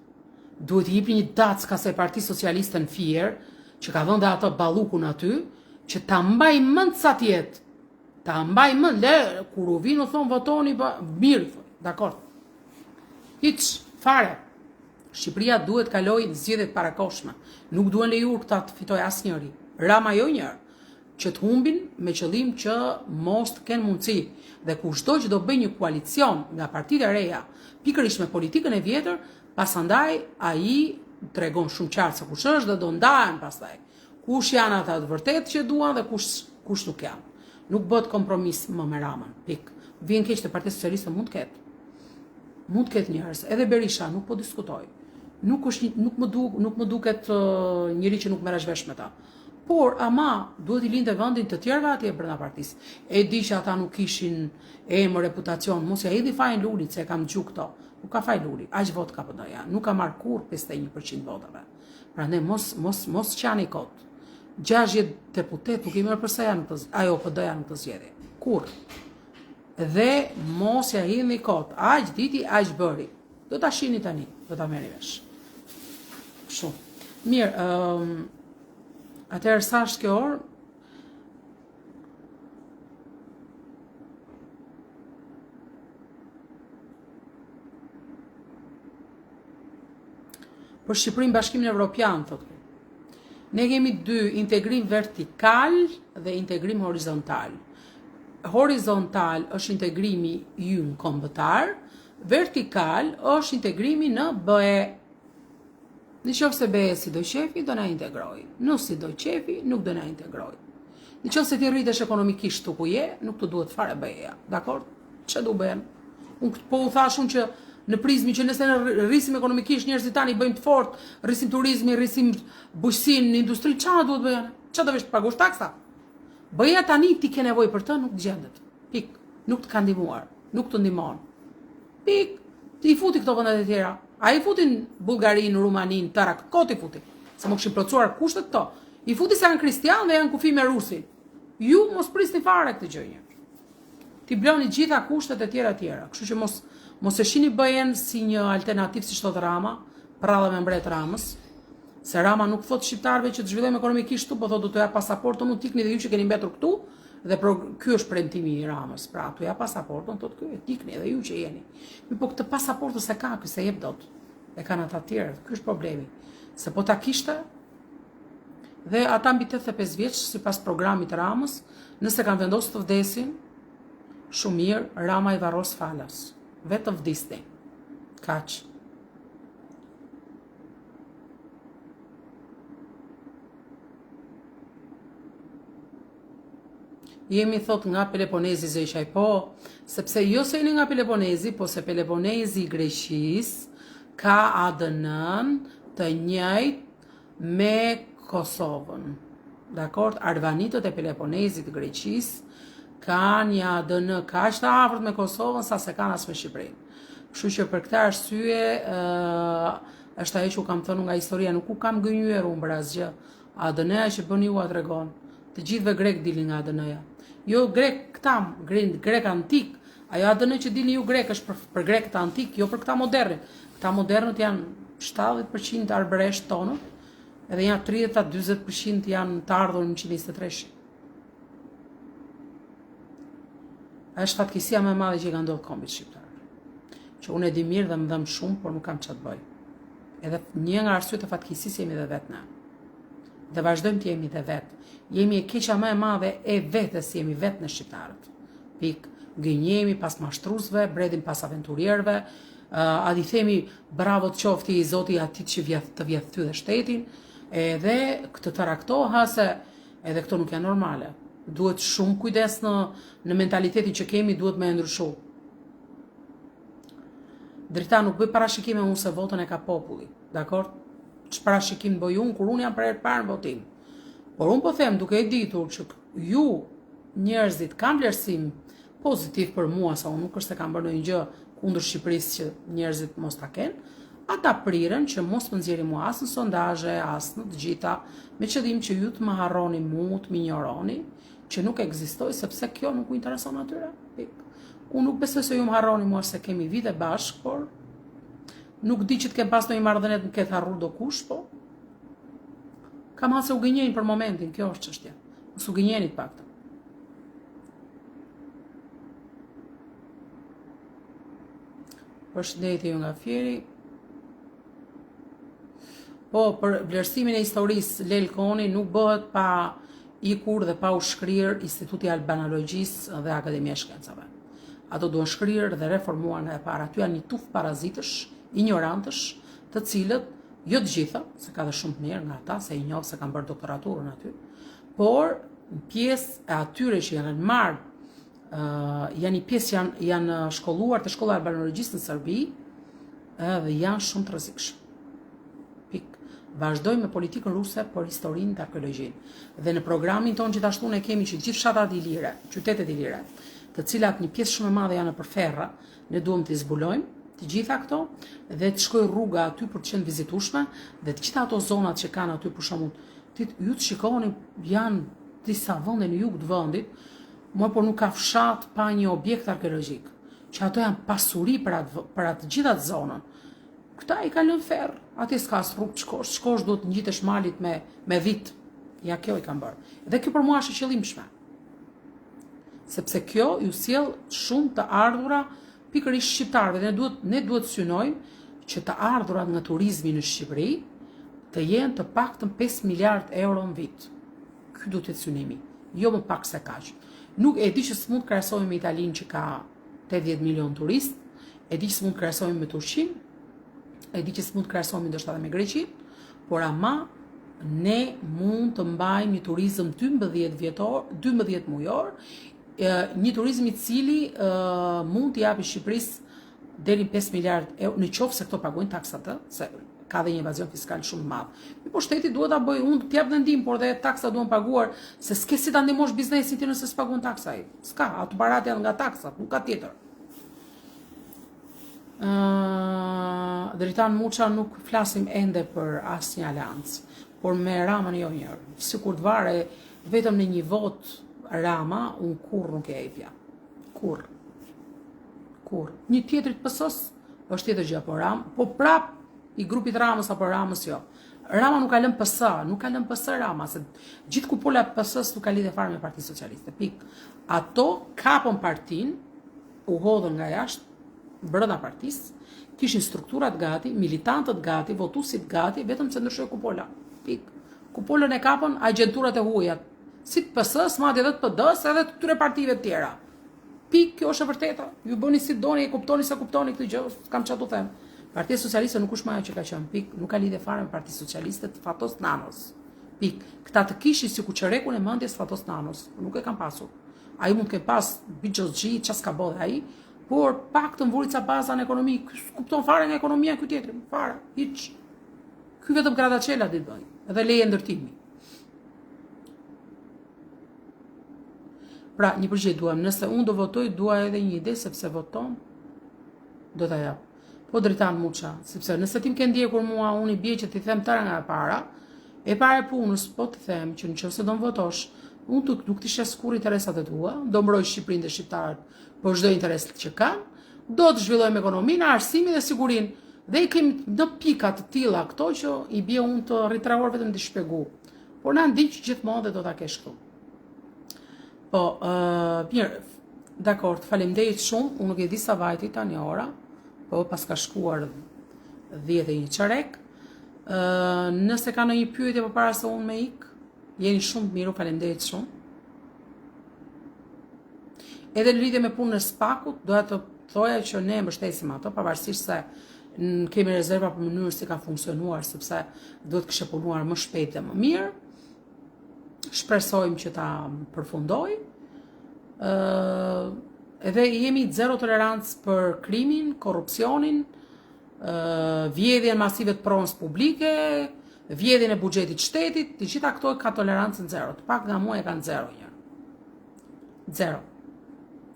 duhet i jepni një datë ka se Parti Socialiste në Fier, që ka vënë dhe ato ballukun aty, që ta mbaj mend sa tjetë. Ta mbaj mend, kur u vinë u thon votoni, mirë, dakord. Hiç fare. Shqipëria duhet kaloj zgjedhjet parakoshme. Nuk duhen lejuar këta të fitojë asnjëri. Rama jo njërë, që të humbin me qëllim që mos të kenë mundësi. Dhe kushdo që do bëj një koalicion nga partitë e reja, pikërisht me politikën e vjetër, pasandaj ai tregon shumë qartë se kush është dhe do ndahen pastaj. Kush janë ata të vërtetë që duan dhe kush nuk janë. Nuk bëhet kompromis më me Ramën. Pik. Vjen keq te Partia Socialiste mund të ketë. Mund të ketë njerëz. Edhe Berisha nuk po diskutoj. Nuk më duket njëri që nuk merresh vesh me ta. Por ama duhet i lindë vendin të tjerëve atje brenda partisë. E di që ata nuk kishin emër, reputacion, mos ja hedhi fajin Lulit, se kam dëgju këto. Nuk ka faj Luli, aq vot ka PD-ja. Nuk ka marr kurrë 51% votave. Prandaj mos qani kot. 60 deputet nuk i merr përse janë ajo PD-ja nuk të zgjedhë. Kurrë. Dhe mos ja hidhni kot. Aq diti, aq bëri. Do ta shihni tani, do ta merrni vesh. Kështu. Mirë, atëherë sa është kjo orë? Për Shqipërinë Bashkimin Evropian, thotë. Ne kemi dy, integrim vertikal dhe integrim horizontal. Horizontal është integrimi ynë kombëtar, vertikal është integrimi në BE. Në qoftë se beje si do qefi, do na integroj. Nuk si do qefi, nuk do na integroj. Në qoftë se ti rritesh ekonomikisht tu ku je, nuk të duhet fare beja. Dakor? Çe do bën? Unë po u thash unë që në prizmin që nëse ne rrisim ekonomikisht, njerëzit tani bëjmë të fortë, rrisim turizmin, rrisim bujqësinë, industri, çfarë duhet bëjnë? Çfarë do vesh të pagosh taksa? Bëja tani ti ke nevojë për të, nuk gjendet. Pik. Nuk të ka ndihmuar, nuk të ndihmon. Pik. Ti futi këto vendet e tjera. A i futin Bullgarinë, Rumaninë, Tarak, kot i futi. Se më kishin plotësuar kushtet këto. I futi se janë kristianë dhe janë kufi me rusin. Ju mos prisni fare këtë gjë një. Ti bloni gjitha kushtet e tjera. Kështu që mos e shihni BE-n si një alternativë si thot Rama, prallë me mbret Ramës. Se Rama nuk thot shqiptarëve që të zhvillojmë ekonomikisht këtu, po thot do t'u jap pasaportën, u tikni dhe ju që keni mbetur këtu. Dhe ky është premtimi i Ramës. Pra, t'u jap pasaportën, thot ky, tikni edhe ju që jeni. Po këtë pasaportën se ka, ky se jep dot. E kanë ata të tjerë. Ky është problemi. Se po ta kishte dhe ata mbi 85 vjeç sipas programit të Ramës, nëse kanë vendosur të vdesin, shumë mirë, Rama i varros falas. Vetëm vdisni. Kaq. Jemi thot nga Peloponezi zeshaj, po, sepse jo se jeni nga Peloponezi, po se Peloponezi i Greqisë ka ADN-n të njëjtë me Kosovën. Dakor, Arvanitët e Peloponezit të Greqisë kanë një ADN kaq të afërt me Kosovën sa se kanë as me Shqipërinë. Kështu që për këtë arsye është ajo që u kam thënë nga historia, nuk u kam gënjyer unë për asgjë. ADN-ja që bën ju a tregon. Të gjithëve grek dilin nga ADN-ja. Jo grek këtam, grek antik. Ajo ADN që dilni ju grek është për grek të antik, jo për këta modernit. Këta modernët janë 70% arbëresht tonët, edhe janë 30-40% janë të ardhur në 123. Është fatkeqësia më e madhe që ka ndodhur kombit shqiptar. Që unë e di mirë dhe më dhem shumë, por nuk kam ç'a të bëj. Edhe një nga arsyet e fatkeqësisë jemi dhe vetë na. Dhe vazhdojmë të jemi dhe vetë. Jemi e keqa më e madhe e vetës, jemi vetë në shqiptarët. Pik, gënjemi pas mashtrusve, bredhim pas aventurierëve, a di themi bravo të qofti i Zoti atit që të vjedh ty dhe shtetin, edhe këtë të raktoha se edhe këto nuk janë normale. Duhet shumë kujdes në mentalitetin që kemi, duhet me ndryshu. Drita nuk bëj parashikime unë se votën e ka populli, dakor? Që parashikim bëj unë, kur unë jam për herë parë në votim. Por unë po them duke e ditur që ju njerëzit kanë vlerësim pozitiv për mua, sa unë nuk është se kam bërë ndonjë gjë kundër Shqipërisë që njerëzit mos ta kenë, ata priren që mos më nxjerrni mua as në sondazhe, as në të gjitha, me qëllim që ju të më harroni mua, të më injoroni, që nuk ekzistoj sepse kjo nuk u intereson atyre. Unë nuk besoj se ju më harroni mua se kemi vite bashkë, por nuk di që të kem pas ndonjë marrëdhënie të më ketë harruar do kush, po kam hasë u gënjeni për momentin, kjo është çështja. Mos u gënjeni të paktën. Përshëndetje ju nga Fieri. Po, për vlerësimin e historisë, Lel Koni nuk bëhet pa ikur dhe pa u shkrirë Instituti Albanologjisë dhe Akademia e Shkencave. Ato duhen shkrirë dhe reformuar nga e para. Aty janë një tufë parazitësh, ignorantësh, të cilët jo të gjitha, se ka dhe shumë të mirë nga ata, se i njoh se kanë bërë doktoraturën aty, por pjesë e atyre që janë marrë, janë një pjesë janë shkolluar të shkolla albanologjisë në Serbi, dhe janë shumë të rrezikshëm. Pik. Vazhdojmë me politikën ruse për historinë dhe arkeologjinë. Dhe në programin tonë gjithashtu ne kemi që gjithë fshatat i lire, qytetet i lire, të cilat një pjesë shumë e madhe janë nëpër ferra, ne duhem të zbulojmë të gjitha këto dhe të shkoj rruga aty për të qenë vizitueshme dhe të gjitha ato zonat që kanë aty për shembull, ju të shikoni janë disa vende në jug të vendit, por nuk ka fshat pa një objekt arkeologjik, që ato janë pasuri për atë gjitha të zonën. Këta i kanë lënë ferr, aty s'ka as rrugë të shkosh duhet të ngjitesh malit me vit. Ja kjo i kanë bërë. Dhe kjo për mua është e qëllimshme. Sepse kjo ju sjell shumë të ardhura pikërisht shqiptarëve, ne duhet synojmë që të ardhurat nga turizmi në Shqipëri të jenë të paktën 5 miliard euro në vit. Ky duhet të jetë synimi, jo më pak se kaq. Nuk e di që s'mund të krahasohemi me Italinë që ka 80 milion turistë, e di që s'mund të krahasohemi me Turqinë, e di që s'mund të krahasohemi ndoshta edhe me Greqinë, por ama ne mund të mbajmë një turizëm 12 mujor, një turizëm i cili mund të japi Shqipërisë deri 5 miliard euro, në qoftë se këto paguajnë taksat, se ka dhe një evazion fiskal shumë të madh. Po shteti duhet ta bëjë, unë të jap ndihmë, por dhe taksat duhen paguar, se s'ke si ta ndihmosh biznesin ti nëse s'paguan taksa ai. S'ka, ato barat janë nga taksat, nuk ka tjetër. Dritan Muça nuk flasim ende për asnjë aleancë, por me Ramën jo njërë. Sikur të vare vetëm në një vot Rama, unë kur nuk e epja. Kur. Një tjetrit PS-s është tjetër gjë, po prap i grupit Ramës apo Ramës jo. Rama nuk ka lënë PS Rama, se gjithë kupola PS-s nuk ka lidhje fare me Partinë Socialiste. Pik. Ato kapën partin, u hodhën nga jashtë, brenda partisë, kishin strukturat gati, militantët gati, votuesit gati, vetëm se ndryshoi kupola. Pik. Kupolën e kapën agjenturat e huajat. Si të PS-s, madje edhe të PD-s, edhe të këtyre partive të tjera. Pik, kjo është e vërteta. Ju bëni si doni, e kuptoni se kuptoni këtë gjë, kam çfarë të them. Partia Socialiste nuk është më ajo që ka qenë. Pik, nuk ka lidhje fare me Partinë Socialiste të Fatos Nanos. Pik. Këta të kishin si kuçerekun e mendjes Fatos Nanos, nuk e kanë pasur. Ai mund të ketë pas Bixhoxhi, ç'as ka bodhe ai, por pak të mvuri ca baza në ekonomi, kupton fare nga ekonomia ky tjetri, fare, hiç. Ky vetëm Gradacela ditë bëj, edhe leje ndërtimi. Pra, një përgjigje duam, nëse unë do votoj, dua edhe një ide, sepse voton, do ta jap. Po Dritan Muça, sepse nëse ti më ke ndjekur mua, unë i bie që ti them tëra nga e para e punës, po të them që nëse do më votosh, unë nuk të sheh skur interesat e tua, do mbroj Shqipërinë dhe shqiptarët për çdo interes që kanë, do të zhvillojmë ekonominë, arsimin dhe sigurinë. Dhe i kemi në pika të tilla këto që i bie unë të rritrahuar vetëm të shpjegoj. Por na ndiq gjithmonë dhe do ta kesh këtu. Po, mirë, dakor, faleminderit shumë. Unë nuk e di sa vajti tani ora, po pas ka shkuar 10:01 çarek. Nëse ka ndonjë pyetje përpara se unë me ik, jeni shumë të mirë, faleminderit shumë. Edhe në lidhje me punën e SPAK-ut, doja të thoja që ne mbështesim ato, pavarësisht se kemi rezerva për mënyrën si ka funksionuar, sepse duhet kishte punuar më shpejt dhe më mirë. Shpresojmë që ta përfundoj. Edhe jemi zero tolerancë për krimin, korrupsionin, vjedhjen masive të pronës publike, vjedhjen e buxhetit shtetit, të gjitha këto ka tolerancën zero. Të pak nga mua e kanë zero një. Zero.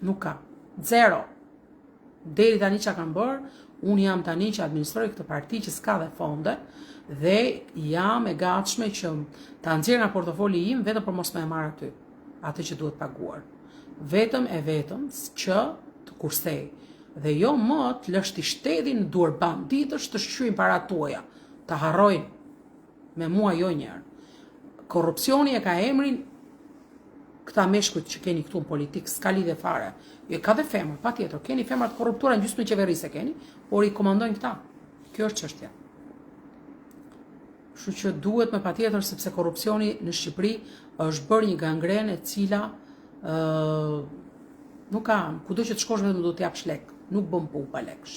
Nuk ka. Zero. Deri tani që kanë bërë, unë jam tani që administroj këtë parti që s'ka dhe fonde, dhe jam e gatshme që ta nxjerr nga portofoli im vetëm për mos më e marr atë që duhet paguar. Vetëm që të kursej. Dhe jo më të lështi shtetin në duar banditësh të shqyjnë para tuaja, të harrojnë. Me mua jo njerë. Korrupsioni e ka emrin këta meshkujt që keni këtu në politikë, s'ka lidhje fare. Jo, ka dhe femër, pa tjetër, keni femër të korruptuara në gjysmën qeverisë keni, por i komandojnë këta. Kjo është çështja. Kështu që duhet me patjetër, sepse korrupsioni në Shqipëri është bërë një gangrenë e cila nuk ka, kudo që të shkosh vetëm do të japsh lek, nuk bën punë pa lekësh.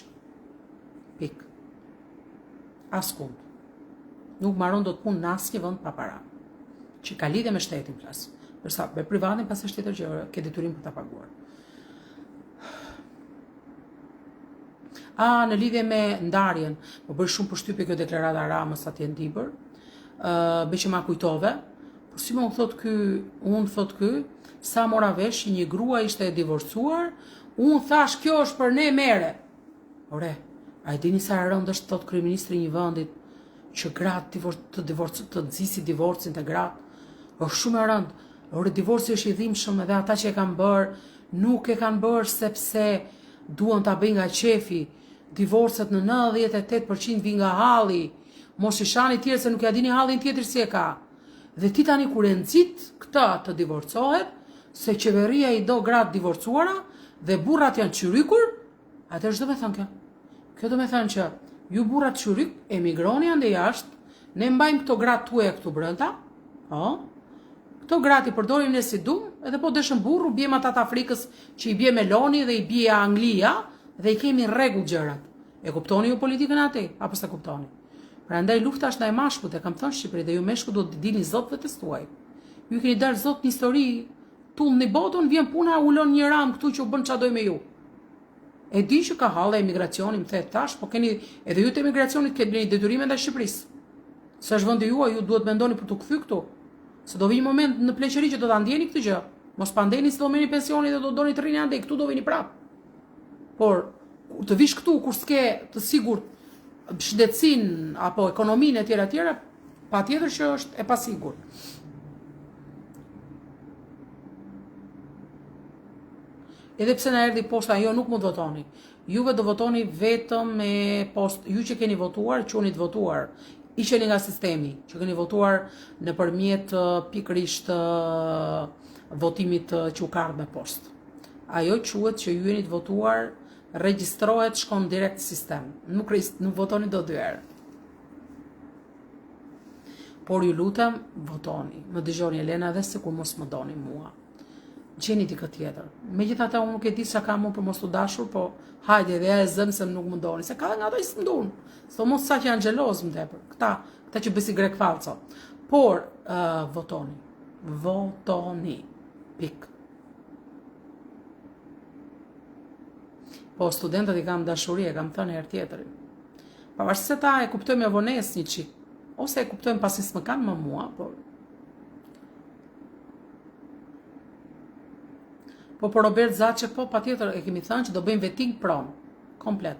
Pik. Askund. Nuk mbaron dot punë në asnjë vend pa para. Që ka lidhje me shtetin flas. Përsa me privatin pas është tjetër gjë, ke detyrim për ta paguar. Në lidhje me ndarjen, më bëri shumë përshtypje kjo deklarata e Ramës atje në Dibër. Bëj që ma kujtove, por si më thot ky, sa mora vesh një grua ishte e divorcuar, unë thash kjo është për ne mere. Ore, a i dini sa rëndë është thot kryeministri një vendit që gratë të nxisi divorcin të gratë, është shumë e rëndë. Ore, divorci është i dhimbshëm edhe ata që e kanë bërë, nuk e kanë bërë sepse duan ta bëjnë nga qefi. Divorcet në 98% vijnë nga halli. Mos i shani tjerë se nuk ja dini hallin tjetër si e ka. Dhe ti tani kur e nxit këtë të divorcohet, se qeveria i do gratë divorcuara dhe burrat janë qyrykur, atëherë ç'do të thënë kjo? Kjo do të thënë që ju burrat qyryk emigroni ande jashtë, ne mbajmë këto gratë tuaja këtu brenda, këto gratë i përdorim ne si dum, edhe po dëshëm burru, bjem ata të Afrikës që i bje Meloni dhe i bje Anglia dhe i kemi rregull gjërat. E kuptoni ju politikën atë, apo s'e kuptoni? Prandaj lufta është ndaj mashkut, e kam thënë në Shqipëri, dhe ju meshkut do të dini zotëve të tuaj. Ju keni dalë zot në histori, tullni botën, vjen puna, ulon një ram këtu që u bën çfarë doj me ju. E di që ka halla emigracioni, më the tash, po keni edhe ju të emigracionit keni bleni detyrime ndaj Shqipërisë. Se është vendi juaj, ju duhet mendoni për të kthy këtu. Se do vi një moment në pleqëri që do ta ndjeni këtë gjë. Mos pa ndeni se do merrni pensionin dhe do doni të rrini andej, këtu do vini prap. Por kur të vish këtu kur s'ke të sigurt shëndetësinë apo ekonominë etj etj, patjetër që është e pasigurt. Edhe pse na erdhi posta, jo nuk mund të votoni. Juve do votoni vetëm me post, ju që keni votuar, qeni të votuar. Isheni nga sistemi, që keni votuar nëpërmjet pikërisht votimit që u ka ardhur me post. Ajo quhet që ju jeni të votuar, regjistrohet, shkon direkt në sistem. Nuk votoni do 2 herë. Por ju lutem, votoni. Më dëgjoni Elena dhe se kur mos më doni mua. Gjeni dikë tjetër. Megjithatë unë nuk e di sa kam unë për mos të dashur, po hajde dhe e zëm se nuk më doni. Se ka dhe nga ato që s'mdun. Së mos sa që janë xheloz më tepër. Këta që besi grek falco. Por votoni. Votoni. Pik. Po studentët i kam dashuri, e kam thënë herë tjetërin. Pavarësisht se ta e kuptojmë me vonesë një çik, ose e kuptojmë pasi s'më kanë më mua, po për Robert Zaçe, po patjetër e kemi thënë që do bëjmë vetting pron, komplet.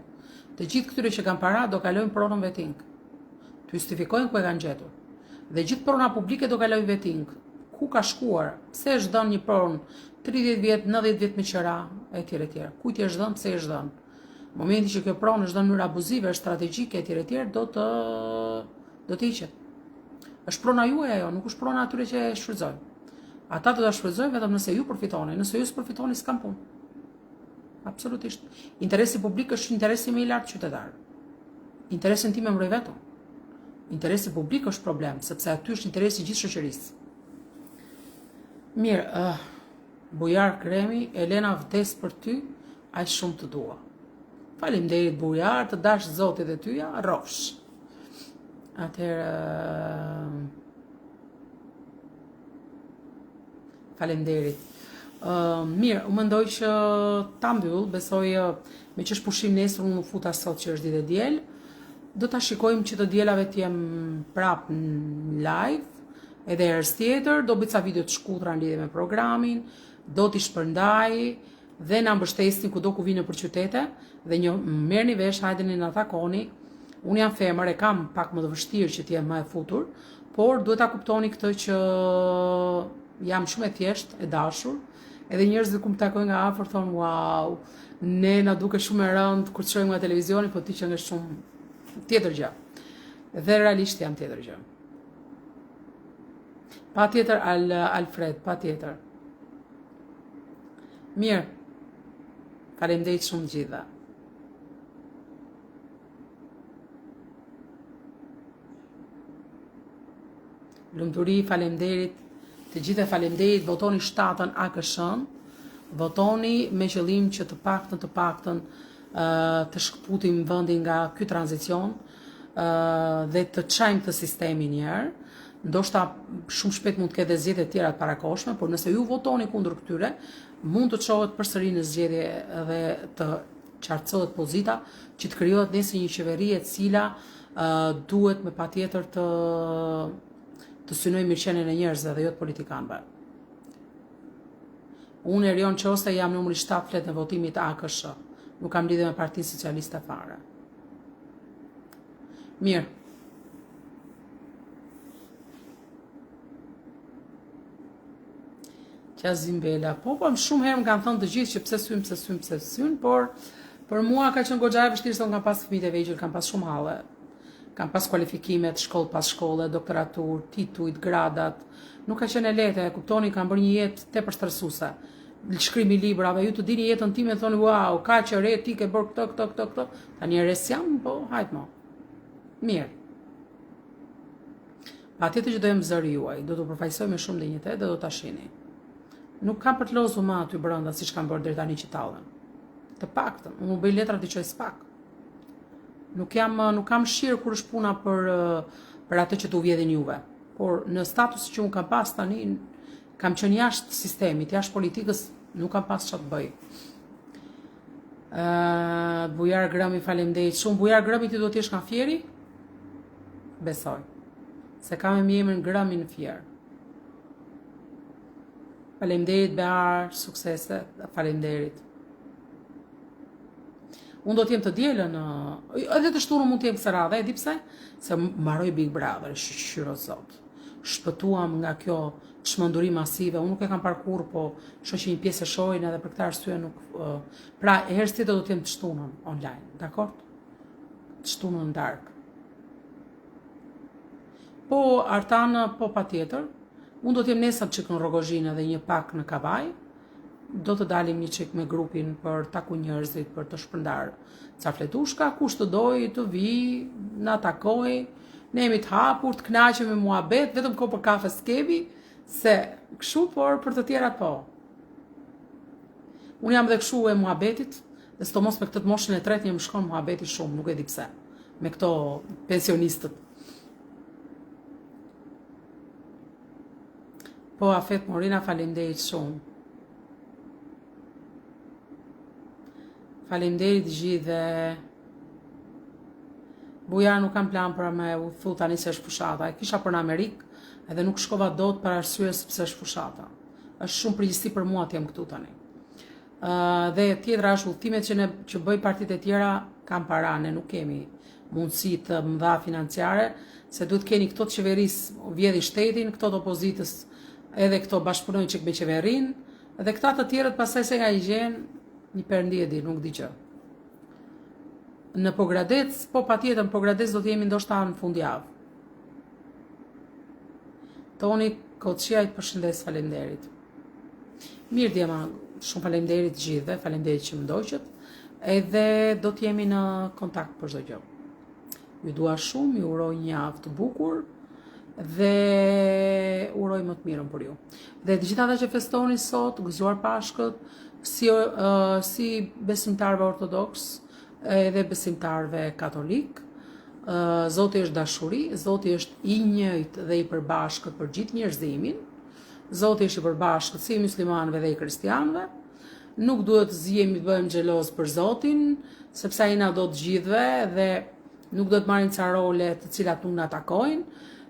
Të gjithë këtyre që kanë para do kalojnë pronën vetting. Të justifikojnë ku e kanë gjetur. Dhe gjithë prona publike do kalojnë vetting. Ku ka shkuar? Pse është dhënë një pronë 30 vjet, 90 vjet me qëra, etj etj. Kujt i është dhënë, pse është dhënë? Momenti që kjo pronë është dhënë në mënyrë abuzive, strategjike etj etj, do të hiqet. Është prona juaj ajo, nuk është prona atyre që e shfrytëzojnë. Ata do ta shfrytëzojnë vetëm nëse ju përfitoni, nëse ju s'përfitoni s'kan punë. Absolutisht. Interesi publik është interesi më i lartë qytetar. Interesin tim e mbroj vetëm. Interesi publik është problem, sepse aty është interesi i gjithë shoqërisë. Mirë, Bujar Kremi, Elena vdes për ty, aq shumë të dua. Faleminderit Bujar, të dash Zoti dhe tyja, rrofsh. Atëherë faleminderit. Mirë, u mendoj që ta mbyll, besoj me që është pushim nesër, unë nuk futa sot që është ditë e diel. Do ta shikojmë që të dielave të jem prap në live, edhe herës tjetër, do bëj ca video të shkurtra në lidhje me programin, do t'i shpërndaj dhe na mbështesni kudo ku vini për qytete dhe merrni vesh, hajdeni na takoni. Unë jam femër, e kam pak më të vështirë që t'jem më e futur, por duhet ta kuptoni këtë që jam shumë e thjeshtë, e dashur, edhe njerëzit kur më takojnë nga afër thonë wow, ne na duke shumë e rëndë kur të shohim nga televizioni, po ti që nga shumë tjetër gjë. Dhe realisht jam tjetër gjë. Patjetër Alfred, patjetër. Mirë. Faleminderit shumë gjitha. Lumturi, faleminderit. Të gjithë faleminderit, votoni 7-ën AKSH-n, votoni me qëllim që të paktën të shkputim vendin nga ky tranzicion dhe të çajmë këtë sistemin një herë. Ndoshta shumë shpejt mund të ketë zgjedhje të tjera të parakoshme, por nëse ju votoni kundër këtyre, mund të çohet përsëri në zgjedhje dhe të qartësohet pozita që të krijohet nesër një qeveri e cila duhet me patjetër të synoj mirëqenien e njerëzve dhe jo të politikanëve. Unë Erion Qosta jam numri 7 flet në votimit AKSH. Nuk kam lidhje me Partinë Socialiste fare. Mirë. Qazim Bela. Po, shumë herë më kanë thënë të gjithë që pse syn, por për mua ka qenë goxha e vështirë se unë kam pas fëmijë të vegjël, kam pas shumë halle. Kam pas kualifikimet, shkollë pas shkolle, doktoratur, titujt, gradat. Nuk ka qenë e lehtë, e kuptoni, kam bërë një jetë tepër stresuese. Shkrimi librave, ju të dini jetën time, thoni wow, ka që re, ti ke bërë këto. Tani res jam, po hajt mo. Mirë. Patjetër që do jem zëri juaj, do të përfaqësoj me shumë dinjitet dhe do ta shihni. Nuk kam për të lozur më aty brenda siç kam bërë deri tani që tallën. Të paktën, unë u bëj letra të çoj spak. Nuk kam shirë kur është puna për atë që t'u vjedhin juve. Por në status që unë kam pas tani, kam qenë jashtë sistemit, jashtë politikës, nuk kam pas çfarë të bëj. Bujar Grëmi, faleminderit shumë. Bujar Grëmi, ti do t'jesh nga Fieri? Besoj. Se kam e emrin Grëmi në Fier. Faleminderit Behar, suksese, faleminderit. Unë do t'jem të dielën, edhe të shtunën mund t'jem kësë radhe, e di pse? Se mbaroj Big Brother, shqyro zot. Shpëtuam nga kjo çmenduri masive, unë nuk e kam parkur, po shoh që një pjesë e shohin edhe për këtë arsye nuk... Pra, herë tjetër do t'jem të shtunën online, dakord? Të shtunën në darkë. Po, Artan, po patjetër, unë do t'jem nesër çik në Rogozhinë dhe një pak në Kavaj, do të dalim një çik me grupin për taku njerëzit, për të shpërndar ca fletushka, kush të doj të vi, na takoj, ne jemi të hapur, të kënaqemi me muhabet, vetëm ko për kafe s'kebi, se kështu, por për të tjerat po. Unë jam dhe kështu e muhabetit, dhe sidomos me këtë të moshën e tretë një më shkon muhabeti shumë, nuk e di pse, me këto pensionistët. Po, Afet Morina, faleminderit shumë. Faleminderit gjithë dhe Bujar nuk kam plan për me u thu tani se është fushata. E kisha për në Amerikë edhe nuk shkova dot për arsye sepse është fushata. Është shumë përgjegjësi për mua të jem këtu tani. Dhe tjetra është udhëtimet që bëj partitë e tjera kanë para, ne nuk kemi mundësi të mëdha financiare, se duhet keni këto të qeverisë vjedhin shtetin, këto të opozitës edhe këto bashkëpunojnë çik me qeverinë, dhe këta të tjerët pastaj se nga i gjen një perëndi e di, nuk di që. Në Pogradec, po patjetër në Pogradec do të jemi ndoshta në fundjavë. Toni Koçiaj, përshëndes, faleminderit. Mirë djema, shumë faleminderit gjithëve, faleminderit që më ndoqët, edhe do të jemi në kontakt për çdo gjë. Ju dua shumë, ju uroj një javë të bukur dhe uroj më të mirën për ju. Dhe të gjithë ata që festoni sot, gëzuar Pashkët, si besimtarve ortodoks edhe besimtarve katolik, Zoti është dashuri, Zoti është i njëjtë dhe i përbashkët për gjithë njerëzimin, Zoti është i përbashkët si i muslimanëve dhe i kristianëve, nuk duhet zihemi të bëhem xheloz për Zotin, sepse ai na do të gjithëve dhe nuk do të marrim ca role të cilat nuk na takojnë,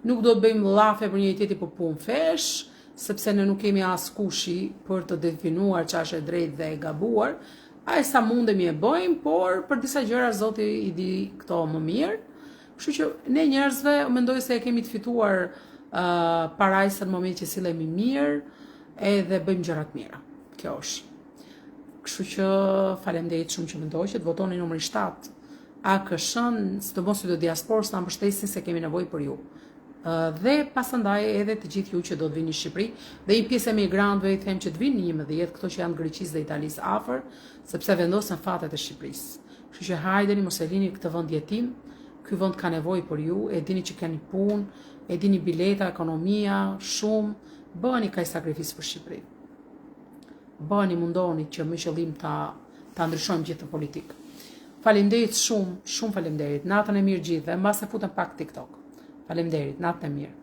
nuk do të bëjmë llafe për një tjetër për punë fesh, sepse ne nuk kemi as kushi për të definuar çfarë është e drejtë dhe e gabuar, ai sa mundemi e bëjmë, por për disa gjëra Zoti i di këto më mirë. Kështu që ne njerëzve mendoj se e kemi të fituar parajsën në moment që sillemi mirë edhe bëjmë gjëra të mira. Kjo është. Kështu që faleminderit shumë që më ndoqët, votoni numri 7 AKSH-n, sidomos ju të diasporës na mbështesin se kemi nevojë për ju. Dhe pasandaj edhe të gjithë ju që do të vini në Shqipëri, dhe një pjesë e migrantëve i them që të vinë në 11, këto që janë Greqisë dhe Italisë afër, sepse vendosen fatet e Shqipërisë. Kështu që hajdeni, mos e lini këtë vend jetim, ky vend ka nevojë për ju, e dini që keni punë, e dini bileta, ekonomia, shumë, bëni kaq sakrificë për Shqipërinë. Bëni, mundoni që me qëllim ta ndryshojmë gjithë të politikë. Faleminderit shumë, shumë faleminderit. Natën e mirë gjithëve, mbas e futëm pak TikTok. Faleminderit, natën e mirë.